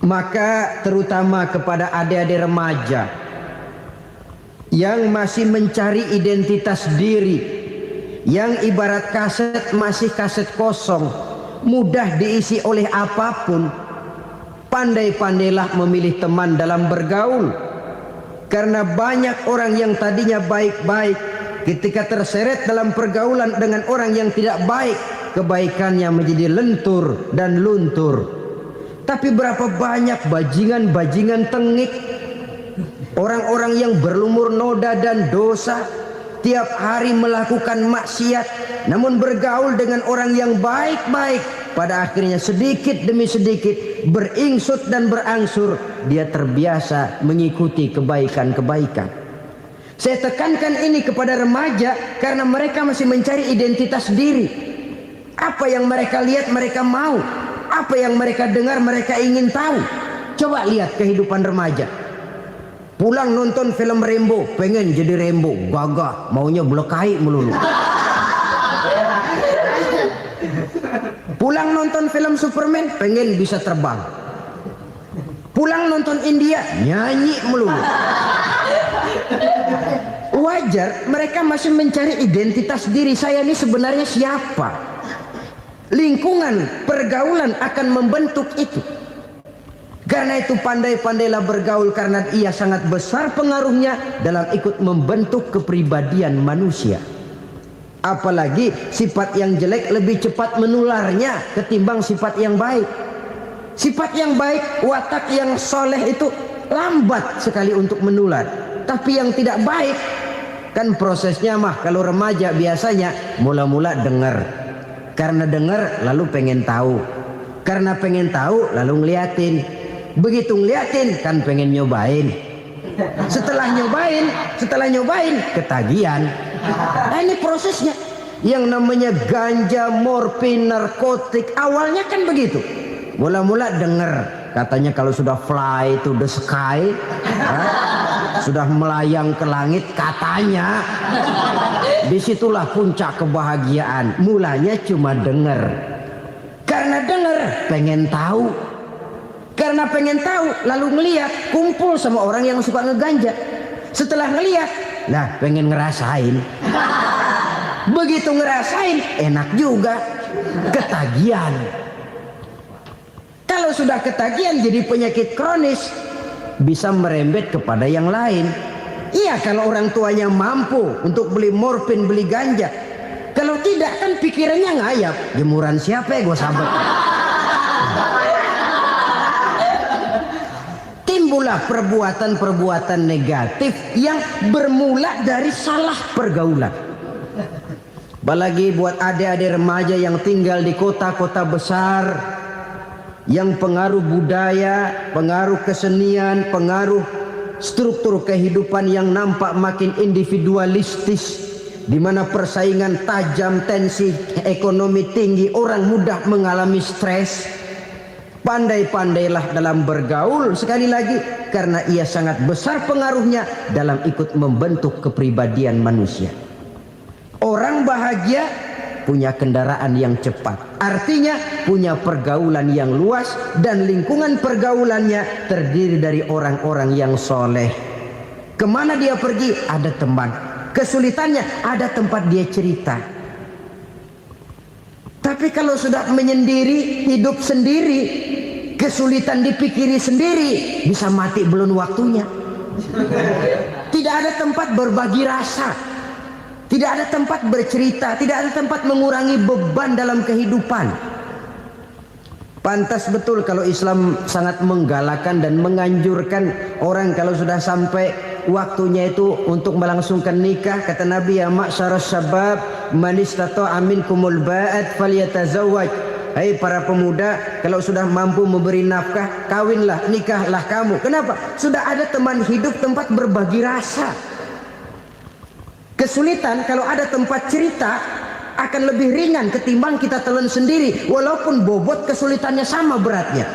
Maka terutama kepada adik-adik remaja yang masih mencari identitas diri, yang ibarat kaset masih kaset kosong, mudah diisi oleh apapun, pandai-pandailah memilih teman dalam bergaul. Karena banyak orang yang tadinya baik-baik, ketika terseret dalam pergaulan dengan orang yang tidak baik, kebaikannya menjadi lentur dan luntur. Tapi berapa banyak bajingan-bajingan tengik, orang-orang yang berlumur noda dan dosa, tiap hari melakukan maksiat, namun bergaul dengan orang yang baik-baik, pada akhirnya sedikit demi sedikit beringsut dan berangsur dia terbiasa mengikuti kebaikan-kebaikan. Saya tekankan ini kepada remaja karena mereka masih mencari identitas diri. Apa yang mereka lihat mereka mau, apa yang mereka dengar mereka ingin tahu. Coba lihat kehidupan remaja. Pulang nonton film Rambo, pengen jadi Rambo, gagah, maunya belekai melulu. Pulang nonton film Superman, pengen bisa terbang. Pulang nonton India, nyanyi melulu. Wajar, mereka masih mencari identitas diri. Saya ini sebenarnya siapa? Lingkungan, pergaulan akan membentuk itu. Karena itu pandai-pandailah bergaul, karena ia sangat besar pengaruhnya dalam ikut membentuk kepribadian manusia. Apalagi sifat yang jelek lebih cepat menularnya ketimbang sifat yang baik. Sifat yang baik, watak yang soleh itu lambat sekali untuk menular. Tapi yang tidak baik, kan prosesnya mah kalau remaja biasanya mula-mula dengar. Karena dengar lalu pengen tahu. Karena pengen tahu lalu ngeliatin. Begitu ngeliatin kan pengen nyobain. Setelah nyobain ketagihan. Nah ini prosesnya. Yang namanya ganja, morfin, narkotik, awalnya kan begitu. Mula-mula denger, katanya kalau sudah fly to the sky, sudah melayang ke langit, katanya disitulah puncak kebahagiaan. Mulanya cuma denger. Karena denger pengen tahu. Karena pengen tahu lalu ngeliat, kumpul sama orang yang suka ngeganja. Setelah ngeliat, nah pengen ngerasain. Begitu ngerasain enak juga, ketagihan. Kalau sudah ketagihan jadi penyakit kronis, bisa merembet kepada yang lain. Iya kalau orang tuanya mampu untuk beli morfin, beli ganja. Kalau tidak kan pikirannya ngayap, jemuran siapa ya gue sabet. Timbullah perbuatan-perbuatan negatif yang bermula dari salah pergaulan. Apalagi buat adik-adik remaja yang tinggal di kota-kota besar, yang pengaruh budaya, pengaruh kesenian, pengaruh struktur kehidupan yang nampak makin individualistis, di mana persaingan tajam, tensi ekonomi tinggi, orang mudah mengalami stres. Pandai-pandailah dalam bergaul, sekali lagi, karena ia sangat besar pengaruhnya dalam ikut membentuk kepribadian manusia. Orang bahagia punya kendaraan yang cepat, artinya punya pergaulan yang luas, dan lingkungan pergaulannya terdiri dari orang-orang yang soleh. Kemana dia pergi ada teman, kesulitannya ada tempat dia cerita. Tapi kalau sudah menyendiri, hidup sendiri, kesulitan dipikiri sendiri, bisa mati belum waktunya. Tidak ada tempat berbagi rasa, tidak ada tempat bercerita, tidak ada tempat mengurangi beban dalam kehidupan. Pantas betul kalau Islam sangat menggalakkan dan menganjurkan orang kalau sudah sampai waktunya itu untuk melangsungkan nikah. Kata Nabi, ya ma'syaras syabab man istata'a minkumul ba'at falyatazawwaj. Hai para pemuda, kalau sudah mampu memberi nafkah, kawinlah, nikahlah kamu. Kenapa? Sudah ada teman hidup, tempat berbagi rasa. Kesulitan kalau ada tempat cerita akan lebih ringan ketimbang kita telan sendiri, walaupun bobot kesulitannya sama beratnya.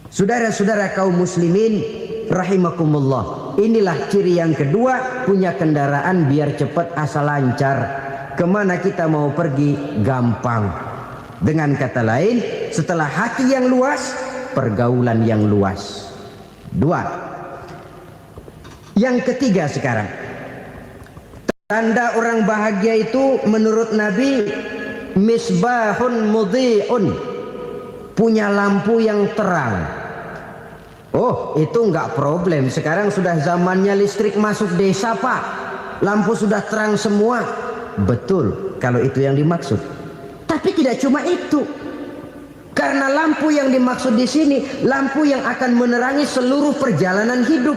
Saudara-saudara kaum muslimin rahimakumullah, inilah ciri yang kedua, punya kendaraan biar cepat asal lancar. Kemana kita mau pergi gampang. Dengan kata lain, setelah hati yang luas, pergaulan yang luas. Dua. Yang ketiga sekarang, tanda orang bahagia itu menurut Nabi, misbahun mudhi'un, punya lampu yang terang. Oh, itu enggak problem. Sekarang sudah zamannya listrik masuk desa, Pak. Lampu sudah terang semua. Betul, kalau itu yang dimaksud. Tapi tidak cuma itu. Karena lampu yang dimaksud di sini, lampu yang akan menerangi seluruh perjalanan hidup.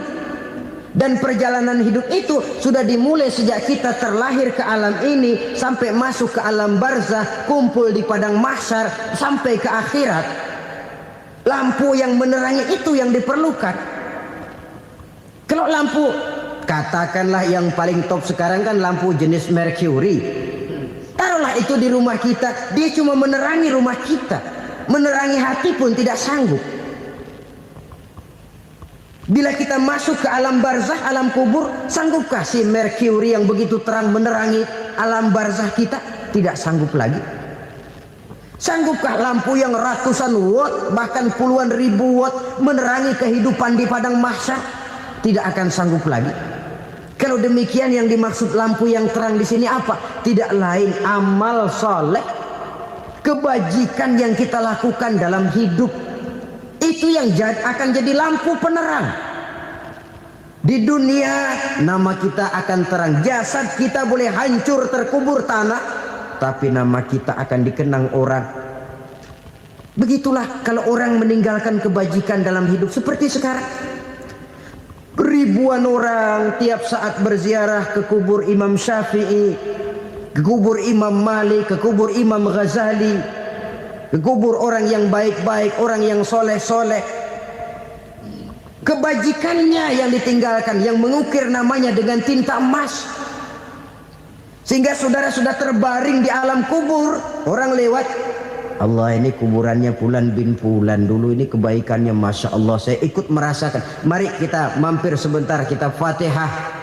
Dan perjalanan hidup itu sudah dimulai sejak kita terlahir ke alam ini sampai masuk ke alam barzah, kumpul di padang mahsyar sampai ke akhirat. Lampu yang menerangi itu yang diperlukan. Kalau lampu, katakanlah yang paling top sekarang kan lampu jenis Mercury. Taruhlah itu di rumah kita, dia cuma menerangi rumah kita, menerangi hati pun tidak sanggup. Bila kita masuk ke alam barzah, alam kubur, sanggupkah si Mercury yang begitu terang menerangi alam barzah kita? Tidak sanggup lagi. Sanggupkah lampu yang ratusan watt, bahkan puluhan ribu watt menerangi kehidupan di padang mahsyar? Tidak akan sanggup lagi. Kalau demikian, yang dimaksud lampu yang terang di sini apa? Tidak lain amal soleh, kebajikan yang kita lakukan dalam hidup. Itu yang akan jadi lampu penerang. Di dunia nama kita akan terang. Jasad kita boleh hancur terkubur tanah, tapi nama kita akan dikenang orang. Begitulah kalau orang meninggalkan kebajikan dalam hidup seperti sekarang. Ribuan orang tiap saat berziarah ke kubur Imam Syafi'i, ke kubur Imam Malik, ke kubur Imam Ghazali, ke kubur orang yang baik-baik, orang yang soleh-soleh. Kebajikannya yang ditinggalkan, yang mengukir namanya dengan tinta emas. Sehingga saudara sudah terbaring di alam kubur, orang lewat, Allah, ini kuburannya Fulan bin Fulan, dulu ini kebaikannya Masya Allah, saya ikut merasakan. Mari kita mampir sebentar, kita Fatihah.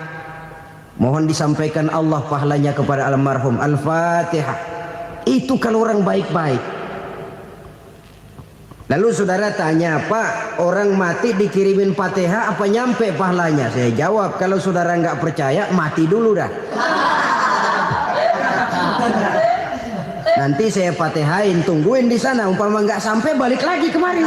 Mohon disampaikan Allah pahalanya kepada almarhum. Al-Fatihah. Itu kalau orang baik-baik. Lalu saudara tanya, Pak, orang mati dikirimin Fatihah apa nyampe pahalanya? Saya jawab, kalau saudara nggak percaya, mati dulu dah. Nanti saya Fatihain, tungguin di sana. Umpama nggak sampai, balik lagi kemari.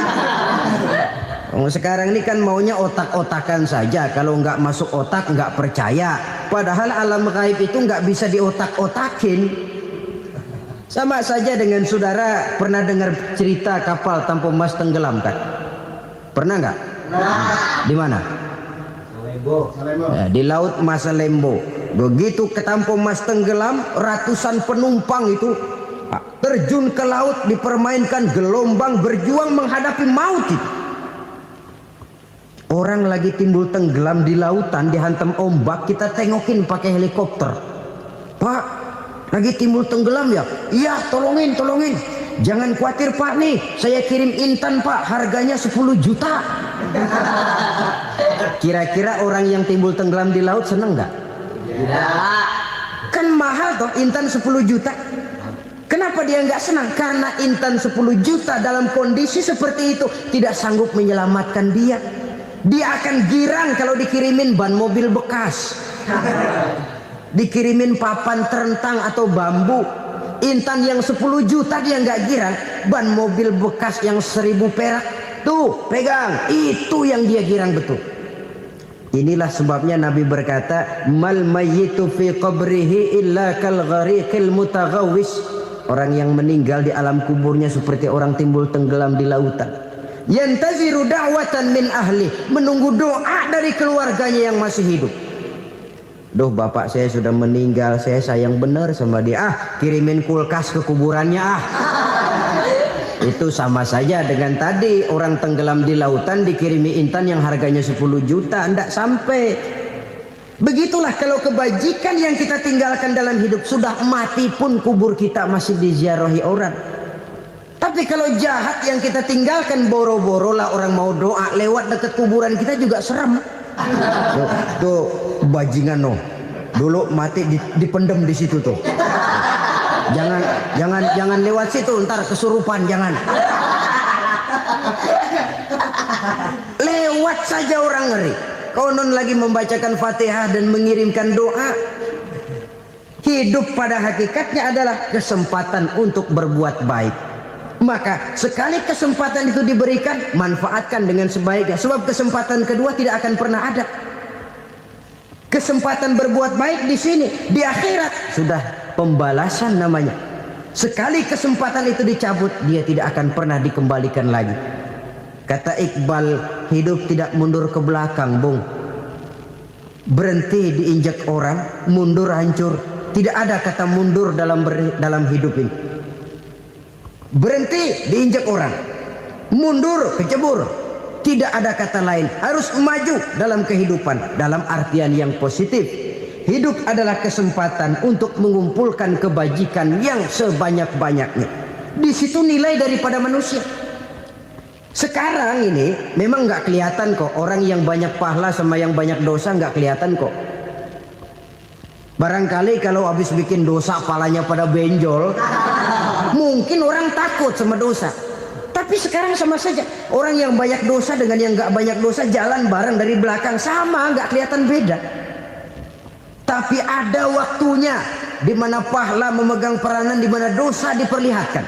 Sekarang ini kan maunya otak-otakan saja. Kalau nggak masuk otak, nggak percaya. Padahal alam gaib itu nggak bisa diotak-otakin. Sama saja dengan saudara pernah dengar cerita kapal tanpa emas tenggelam kan? Pernah nggak? Di mana? Di laut Masalembo. Begitu ke tanpa emas tenggelam, ratusan penumpang itu terjun ke laut, dipermainkan gelombang, berjuang menghadapi maut itu. Orang lagi timbul tenggelam di lautan, dihantam ombak, kita tengokin pakai helikopter. Pak, lagi timbul tenggelam ya? Iya, tolongin. Jangan khawatir Pak, nih saya kirim intan Pak, harganya 10 juta. Kira-kira orang yang timbul tenggelam di laut seneng nggak? Tidak. Kan mahal toh intan 10 juta. Kenapa dia nggak senang? Karena intan 10 juta dalam kondisi seperti itu tidak sanggup menyelamatkan dia. Dia akan girang kalau dikirimin ban mobil bekas, dikirimin papan terentang atau bambu. Intan yang 10 juta dia nggak girang. Ban mobil bekas yang 1000 perak, tuh pegang, itu yang dia girang betul. Inilah sebabnya Nabi berkata, mal mayyitu fi qabrihi illa kal ghariqil mutaghawwis. orang yang meninggal di alam kuburnya seperti orang timbul tenggelam di lautan. Yantaziru da'watan min ahli, menunggu doa dari keluarganya yang masih hidup. Duh, bapak saya sudah meninggal, saya sayang benar sama dia. Kirimin kulkas ke kuburannya Itu sama saja dengan tadi orang tenggelam di lautan dikirimi intan yang harganya 10 juta, ndak sampai. Begitulah kalau kebajikan yang kita tinggalkan dalam hidup, sudah mati pun kubur kita masih diziarahi orang. Tapi kalau jahat yang kita tinggalkan, boro-boro lah orang mau doa lewat dekat kuburan kita juga serem. Tuh bajingan dulu mati dipendem di situ tuh. Jangan lewat situ, ntar kesurupan, jangan. Lewat saja orang ngeri. Konon lagi membacakan Fatihah dan mengirimkan doa. Hidup pada hakikatnya adalah kesempatan untuk berbuat baik. Maka sekali kesempatan itu diberikan, manfaatkan dengan sebaiknya. Sebab kesempatan kedua tidak akan pernah ada. Kesempatan berbuat baik di sini, di akhirat sudah pembalasan namanya. Sekali kesempatan itu dicabut, dia tidak akan pernah dikembalikan lagi. Kata Iqbal, hidup tidak mundur ke belakang, Bung. Berhenti diinjak orang, mundur hancur. Tidak ada kata mundur dalam hidup ini. Berhenti diinjak orang, mundur kecebur. Tidak ada kata lain, harus maju dalam kehidupan dalam artian yang positif. Hidup adalah kesempatan untuk mengumpulkan kebajikan yang sebanyak-banyaknya. Di situ nilai daripada manusia. Sekarang ini memang nggak kelihatan kok, orang yang banyak pahala sama yang banyak dosa nggak kelihatan kok. Barangkali kalau habis bikin dosa palanya pada benjol, mungkin orang takut sama dosa. Tapi sekarang sama saja, orang yang banyak dosa dengan yang nggak banyak dosa jalan bareng dari belakang, sama, nggak kelihatan beda. Tapi ada waktunya di mana pahala memegang peranan, di mana dosa diperlihatkan.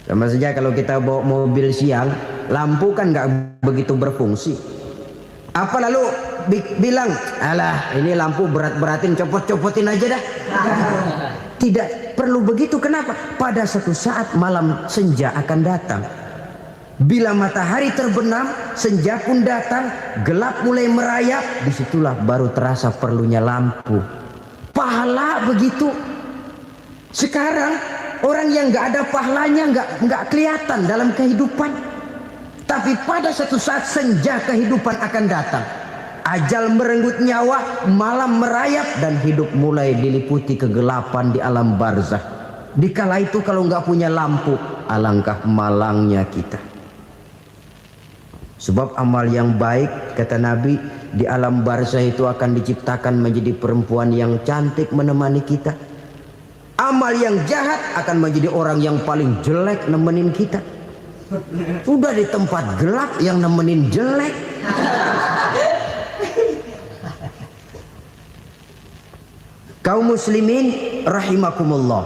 Sama saja kalau kita bawa mobil siang, lampu kan nggak begitu berfungsi. Apa lalu bilang, alah ini lampu berat-beratin, copot-copotin aja dah. Tidak perlu begitu. Kenapa? Pada suatu saat malam senja akan datang. Bila matahari terbenam, senja pun datang, gelap mulai merayap, disitulah baru terasa perlunya lampu. Pahala begitu. Sekarang orang yang nggak ada pahalanya nggak kelihatan dalam kehidupan. Tapi pada suatu saat senja kehidupan akan datang. Ajal merenggut nyawa, malam merayap, dan hidup mulai diliputi kegelapan di alam barzah. Dikala itu kalau nggak punya lampu, alangkah malangnya kita. Sebab amal yang baik, kata Nabi, di alam barzah itu akan diciptakan menjadi perempuan yang cantik menemani kita. Amal yang jahat akan menjadi orang yang paling jelek nemenin kita. Sudah di tempat gelap yang nemenin jelek. Kaum muslimin rahimakumullah.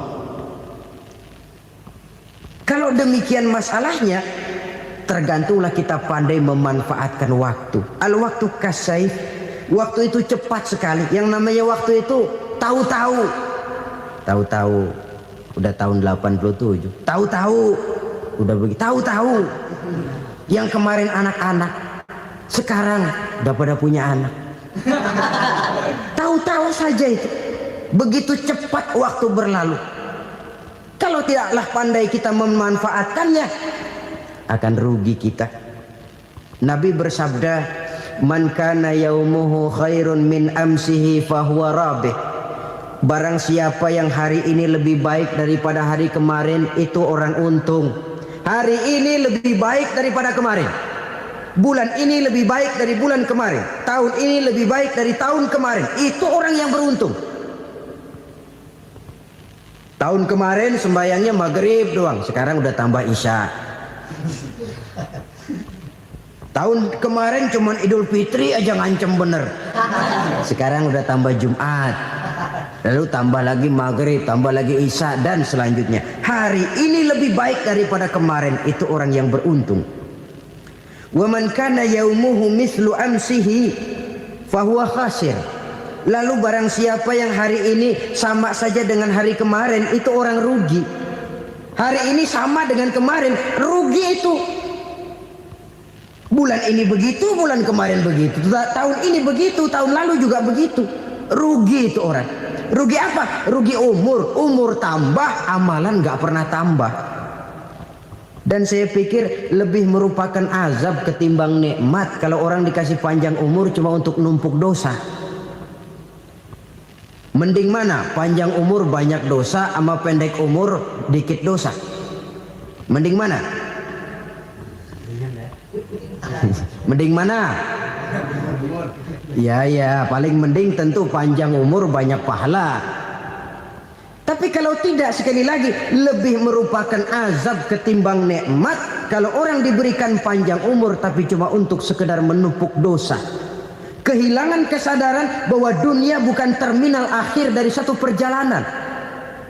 Kalau demikian masalahnya, tergantunglah kita pandai memanfaatkan waktu. Al-waktu kasayf, waktu itu cepat sekali. Yang namanya waktu itu tahu-tahu. Tahu-tahu udah tahun 87. Tahu-tahu udah begitu. Tahu-tahu yang kemarin anak-anak, sekarang udah pada punya anak. Tahu-tahu saja itu. Begitu cepat waktu berlalu. Kalau tidaklah pandai kita memanfaatkannya, akan rugi kita. Nabi bersabda, "Man kana yaumuhu khairun min amsihi fahuwa rabih." Barang siapa yang hari ini lebih baik daripada hari kemarin, itu orang untung. Hari ini lebih baik daripada kemarin. Bulan ini lebih baik dari bulan kemarin. Tahun ini lebih baik dari tahun kemarin. Itu orang yang beruntung. Tahun kemarin sembayangnya maghrib doang, sekarang udah tambah isya. Tahun kemarin cuman Idul Fitri aja ngancem bener, sekarang udah tambah Jumat, lalu tambah lagi maghrib, tambah lagi isya, dan selanjutnya. Hari ini lebih baik daripada kemarin, itu orang yang beruntung. Wa man kana yaumuhu mislu amsihi fahuwa khasir. Lalu barang siapa yang hari ini sama saja dengan hari kemarin, itu orang rugi. Hari ini sama dengan kemarin, rugi itu. Bulan ini begitu, bulan kemarin begitu, tahun ini begitu, tahun lalu juga begitu. Rugi itu orang. Rugi apa? Rugi umur. Umur tambah, amalan gak pernah tambah. Dan saya pikir lebih merupakan azab ketimbang nikmat kalau orang dikasih panjang umur cuma untuk numpuk dosa. Mending mana? Panjang umur banyak dosa sama pendek umur dikit dosa. Mending mana? Mending mana? Ya, paling mending tentu panjang umur banyak pahala. Tapi kalau tidak, sekali lagi, lebih merupakan azab ketimbang nikmat kalau orang diberikan panjang umur tapi cuma untuk sekedar menumpuk dosa. Kehilangan kesadaran bahwa dunia bukan terminal akhir dari satu perjalanan.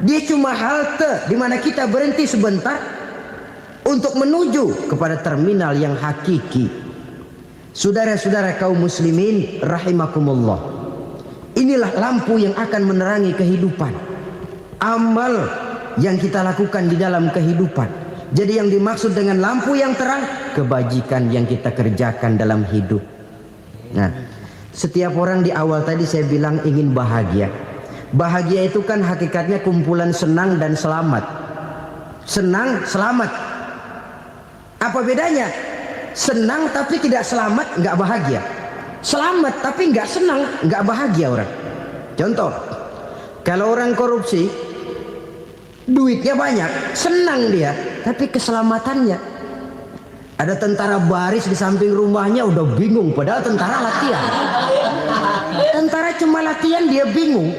Dia cuma halte di mana kita berhenti sebentar untuk menuju kepada terminal yang hakiki. Saudara-saudara kaum muslimin rahimakumullah, inilah lampu yang akan menerangi kehidupan, amal yang kita lakukan di dalam kehidupan. Jadi yang dimaksud dengan lampu yang terang, kebajikan yang kita kerjakan dalam hidup. Nah, setiap orang di awal tadi saya bilang ingin bahagia. Bahagia itu kan hakikatnya kumpulan senang dan selamat. Senang, selamat. Apa bedanya? Senang tapi tidak selamat, nggak bahagia. Selamat tapi nggak senang, nggak bahagia orang. Contoh, kalau orang korupsi, duitnya banyak, senang dia, tapi keselamatannya. Ada tentara baris di samping rumahnya udah bingung, padahal tentara latihan. Tentara cuma latihan, dia bingung.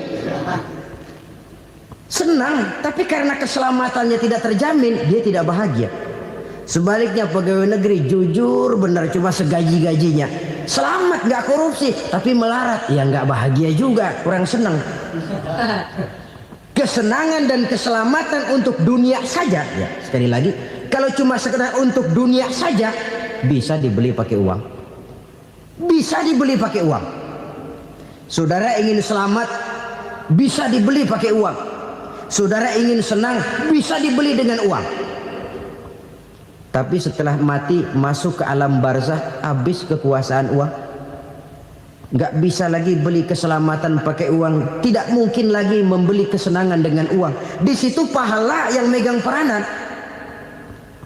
Senang, tapi karena keselamatannya tidak terjamin, dia tidak bahagia. Sebaliknya pegawai negeri jujur benar cuma segaji-gajinya, selamat nggak korupsi tapi melarat, ya nggak bahagia juga, kurang senang. Kesenangan dan keselamatan untuk dunia saja, ya sekali lagi, kalau cuma sekedar untuk dunia saja bisa dibeli pakai uang, bisa dibeli pakai uang. Saudara ingin selamat bisa dibeli pakai uang, saudara ingin senang bisa dibeli dengan uang. Tapi setelah mati masuk ke alam barzah, habis kekuasaan uang. Nggak bisa lagi beli keselamatan pakai uang, tidak mungkin lagi membeli kesenangan dengan uang. Di situ pahala yang megang peranan.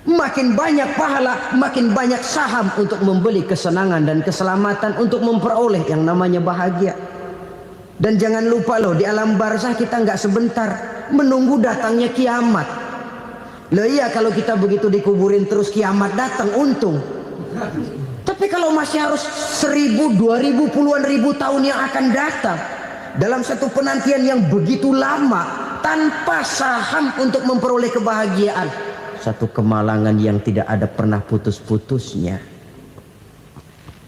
Makin banyak pahala, makin banyak saham untuk membeli kesenangan dan keselamatan, untuk memperoleh yang namanya bahagia. Dan jangan lupa loh, di alam barzah kita nggak sebentar, menunggu datangnya kiamat. Loh iya, kalau kita begitu dikuburin terus kiamat datang, untung. Tapi kalau masih harus 1000, 2000, puluhan ribu tahun yang akan datang, dalam satu penantian yang begitu lama, tanpa saham untuk memperoleh kebahagiaan, satu kemalangan yang tidak ada pernah putus-putusnya.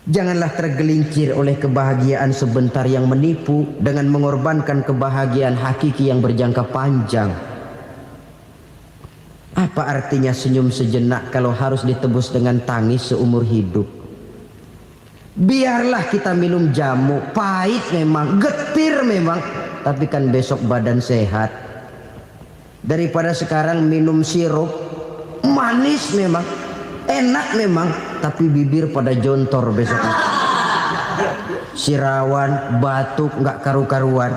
Janganlah tergelincir oleh kebahagiaan sebentar yang menipu dengan mengorbankan kebahagiaan hakiki yang berjangka panjang. Apa artinya senyum sejenak kalau harus ditebus dengan tangis seumur hidup? Biarlah kita minum jamu, pahit memang, getir memang, tapi kan besok badan sehat. Daripada sekarang minum sirup, manis memang, enak memang, tapi bibir pada jontor besok. Sirawan, batuk, nggak karu-karuan.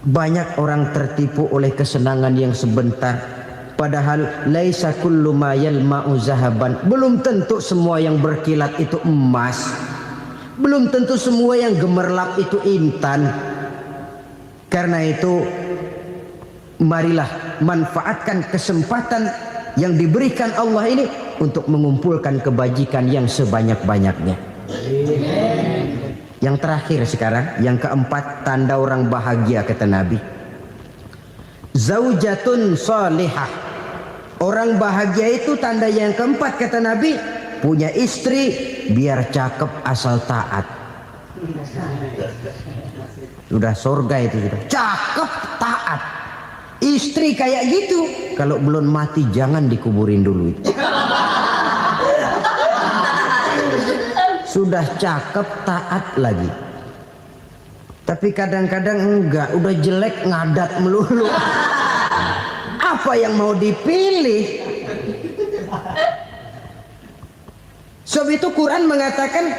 Banyak orang tertipu oleh kesenangan yang sebentar. Padahal laisa kullu ma yalma'u zahaban. Belum tentu semua yang berkilat itu emas. Belum tentu semua yang gemerlap itu intan. Karena itu marilah manfaatkan kesempatan yang diberikan Allah ini untuk mengumpulkan kebajikan yang sebanyak-banyaknya. Yang terakhir sekarang, yang keempat, tanda orang bahagia kata Nabi. Zaujatun salihah. Orang bahagia itu tanda yang keempat kata Nabi, punya istri biar cakep asal taat. Sudah surga itu sudah. Cakep taat. Istri kayak gitu, kalau belum mati jangan dikuburin dulu itu. Sudah cakep taat lagi. Tapi kadang-kadang enggak, udah jelek ngadat melulu. Apa yang mau dipilih? Sebab itu Quran mengatakan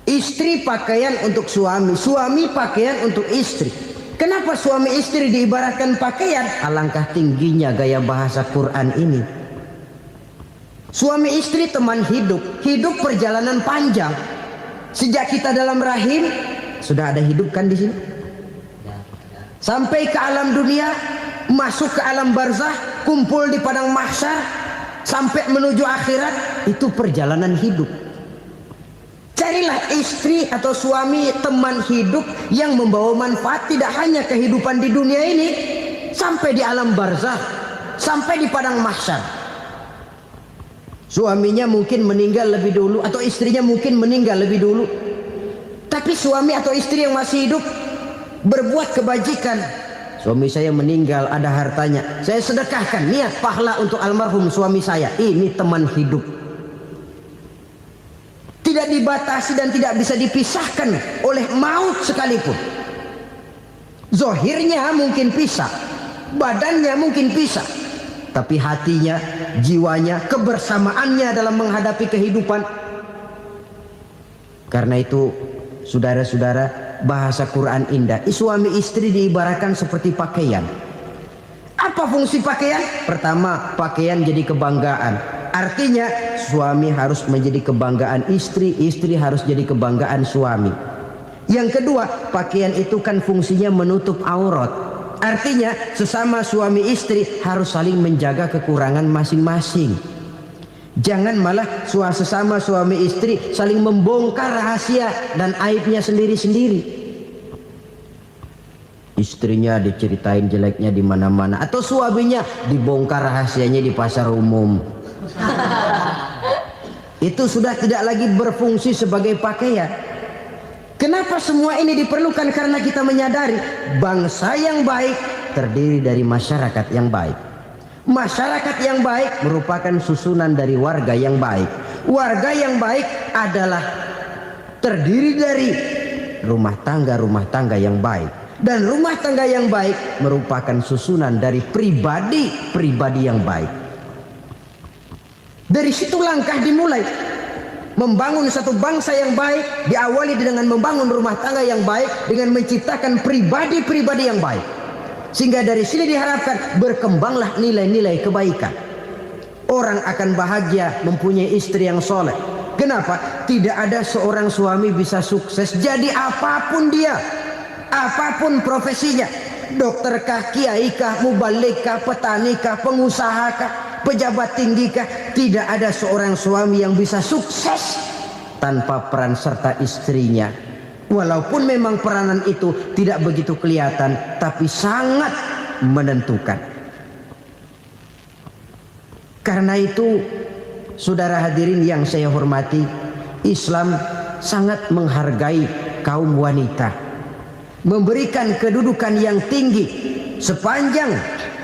istri pakaian untuk suami, suami pakaian untuk istri. Kenapa suami istri diibaratkan pakaian? Alangkah tingginya gaya bahasa Quran ini. Suami istri teman hidup, hidup perjalanan panjang. Sejak kita dalam rahim sudah ada hidup kan di sini. Sampai ke alam dunia, masuk ke alam barzah, kumpul di padang mahsyar, sampai menuju akhirat, itu perjalanan hidup. Carilah istri atau suami teman hidup yang membawa manfaat tidak hanya kehidupan di dunia ini, sampai di alam barzah, sampai di padang mahsyar. Suaminya mungkin meninggal lebih dulu atau istrinya mungkin meninggal lebih dulu. Tapi suami atau istri yang masih hidup berbuat kebajikan. Suami saya meninggal, ada hartanya, saya sedekahkan, niat pahala untuk almarhum suami saya. Ini teman hidup. Tidak dibatasi dan tidak bisa dipisahkan oleh maut sekalipun. Zohirnya mungkin pisah, badannya mungkin pisah, tapi hatinya, jiwanya, kebersamaannya dalam menghadapi kehidupan. Karena itu, saudara-saudara, bahasa Quran indah. Suami istri diibaratkan seperti pakaian. Apa fungsi pakaian? Pertama, pakaian jadi kebanggaan. Artinya suami harus menjadi kebanggaan istri, istri harus jadi kebanggaan suami. Yang kedua, pakaian itu kan fungsinya menutup aurat. Artinya sesama suami istri harus saling menjaga kekurangan masing-masing. Jangan malah sesama suami istri saling membongkar rahasia dan aibnya sendiri-sendiri. Istrinya diceritain jeleknya di mana-mana, atau suaminya dibongkar rahasianya di pasar umum. Itu sudah tidak lagi berfungsi sebagai pakaian. Kenapa semua ini diperlukan? Karena kita menyadari bangsa yang baik terdiri dari masyarakat yang baik. Masyarakat yang baik merupakan susunan dari warga yang baik. Warga yang baik adalah terdiri dari rumah tangga yang baik. Dan rumah tangga yang baik merupakan susunan dari pribadi yang baik. Dari situ langkah dimulai. Membangun satu bangsa yang baik diawali dengan membangun rumah tangga yang baik, dengan menciptakan pribadi-pribadi yang baik. Sehingga dari sini diharapkan berkembanglah nilai-nilai kebaikan. Orang akan bahagia mempunyai istri yang soleh. Kenapa? Tidak ada seorang suami bisa sukses jadi apapun dia, apapun profesinya. Dokterkah, kiaikah, mubalikah, petanikah, pengusahakah, pejabat tinggikah, tidak ada seorang suami yang bisa sukses tanpa peran serta istrinya. Walaupun memang peranan itu tidak begitu kelihatan, tapi sangat menentukan. Karena itu, saudara hadirin yang saya hormati, Islam sangat menghargai kaum wanita, memberikan kedudukan yang tinggi sepanjang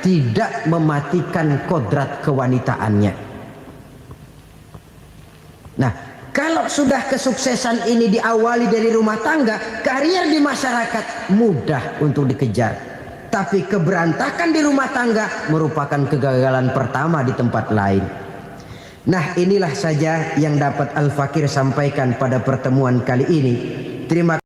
tidak mematikan kodrat kewanitaannya. Nah, kalau sudah kesuksesan ini diawali dari rumah tangga, karier di masyarakat mudah untuk dikejar. Tapi keberantakan di rumah tangga merupakan kegagalan pertama di tempat lain. Nah, inilah saja yang dapat Al-Fakir sampaikan pada pertemuan kali ini. Terima kasih.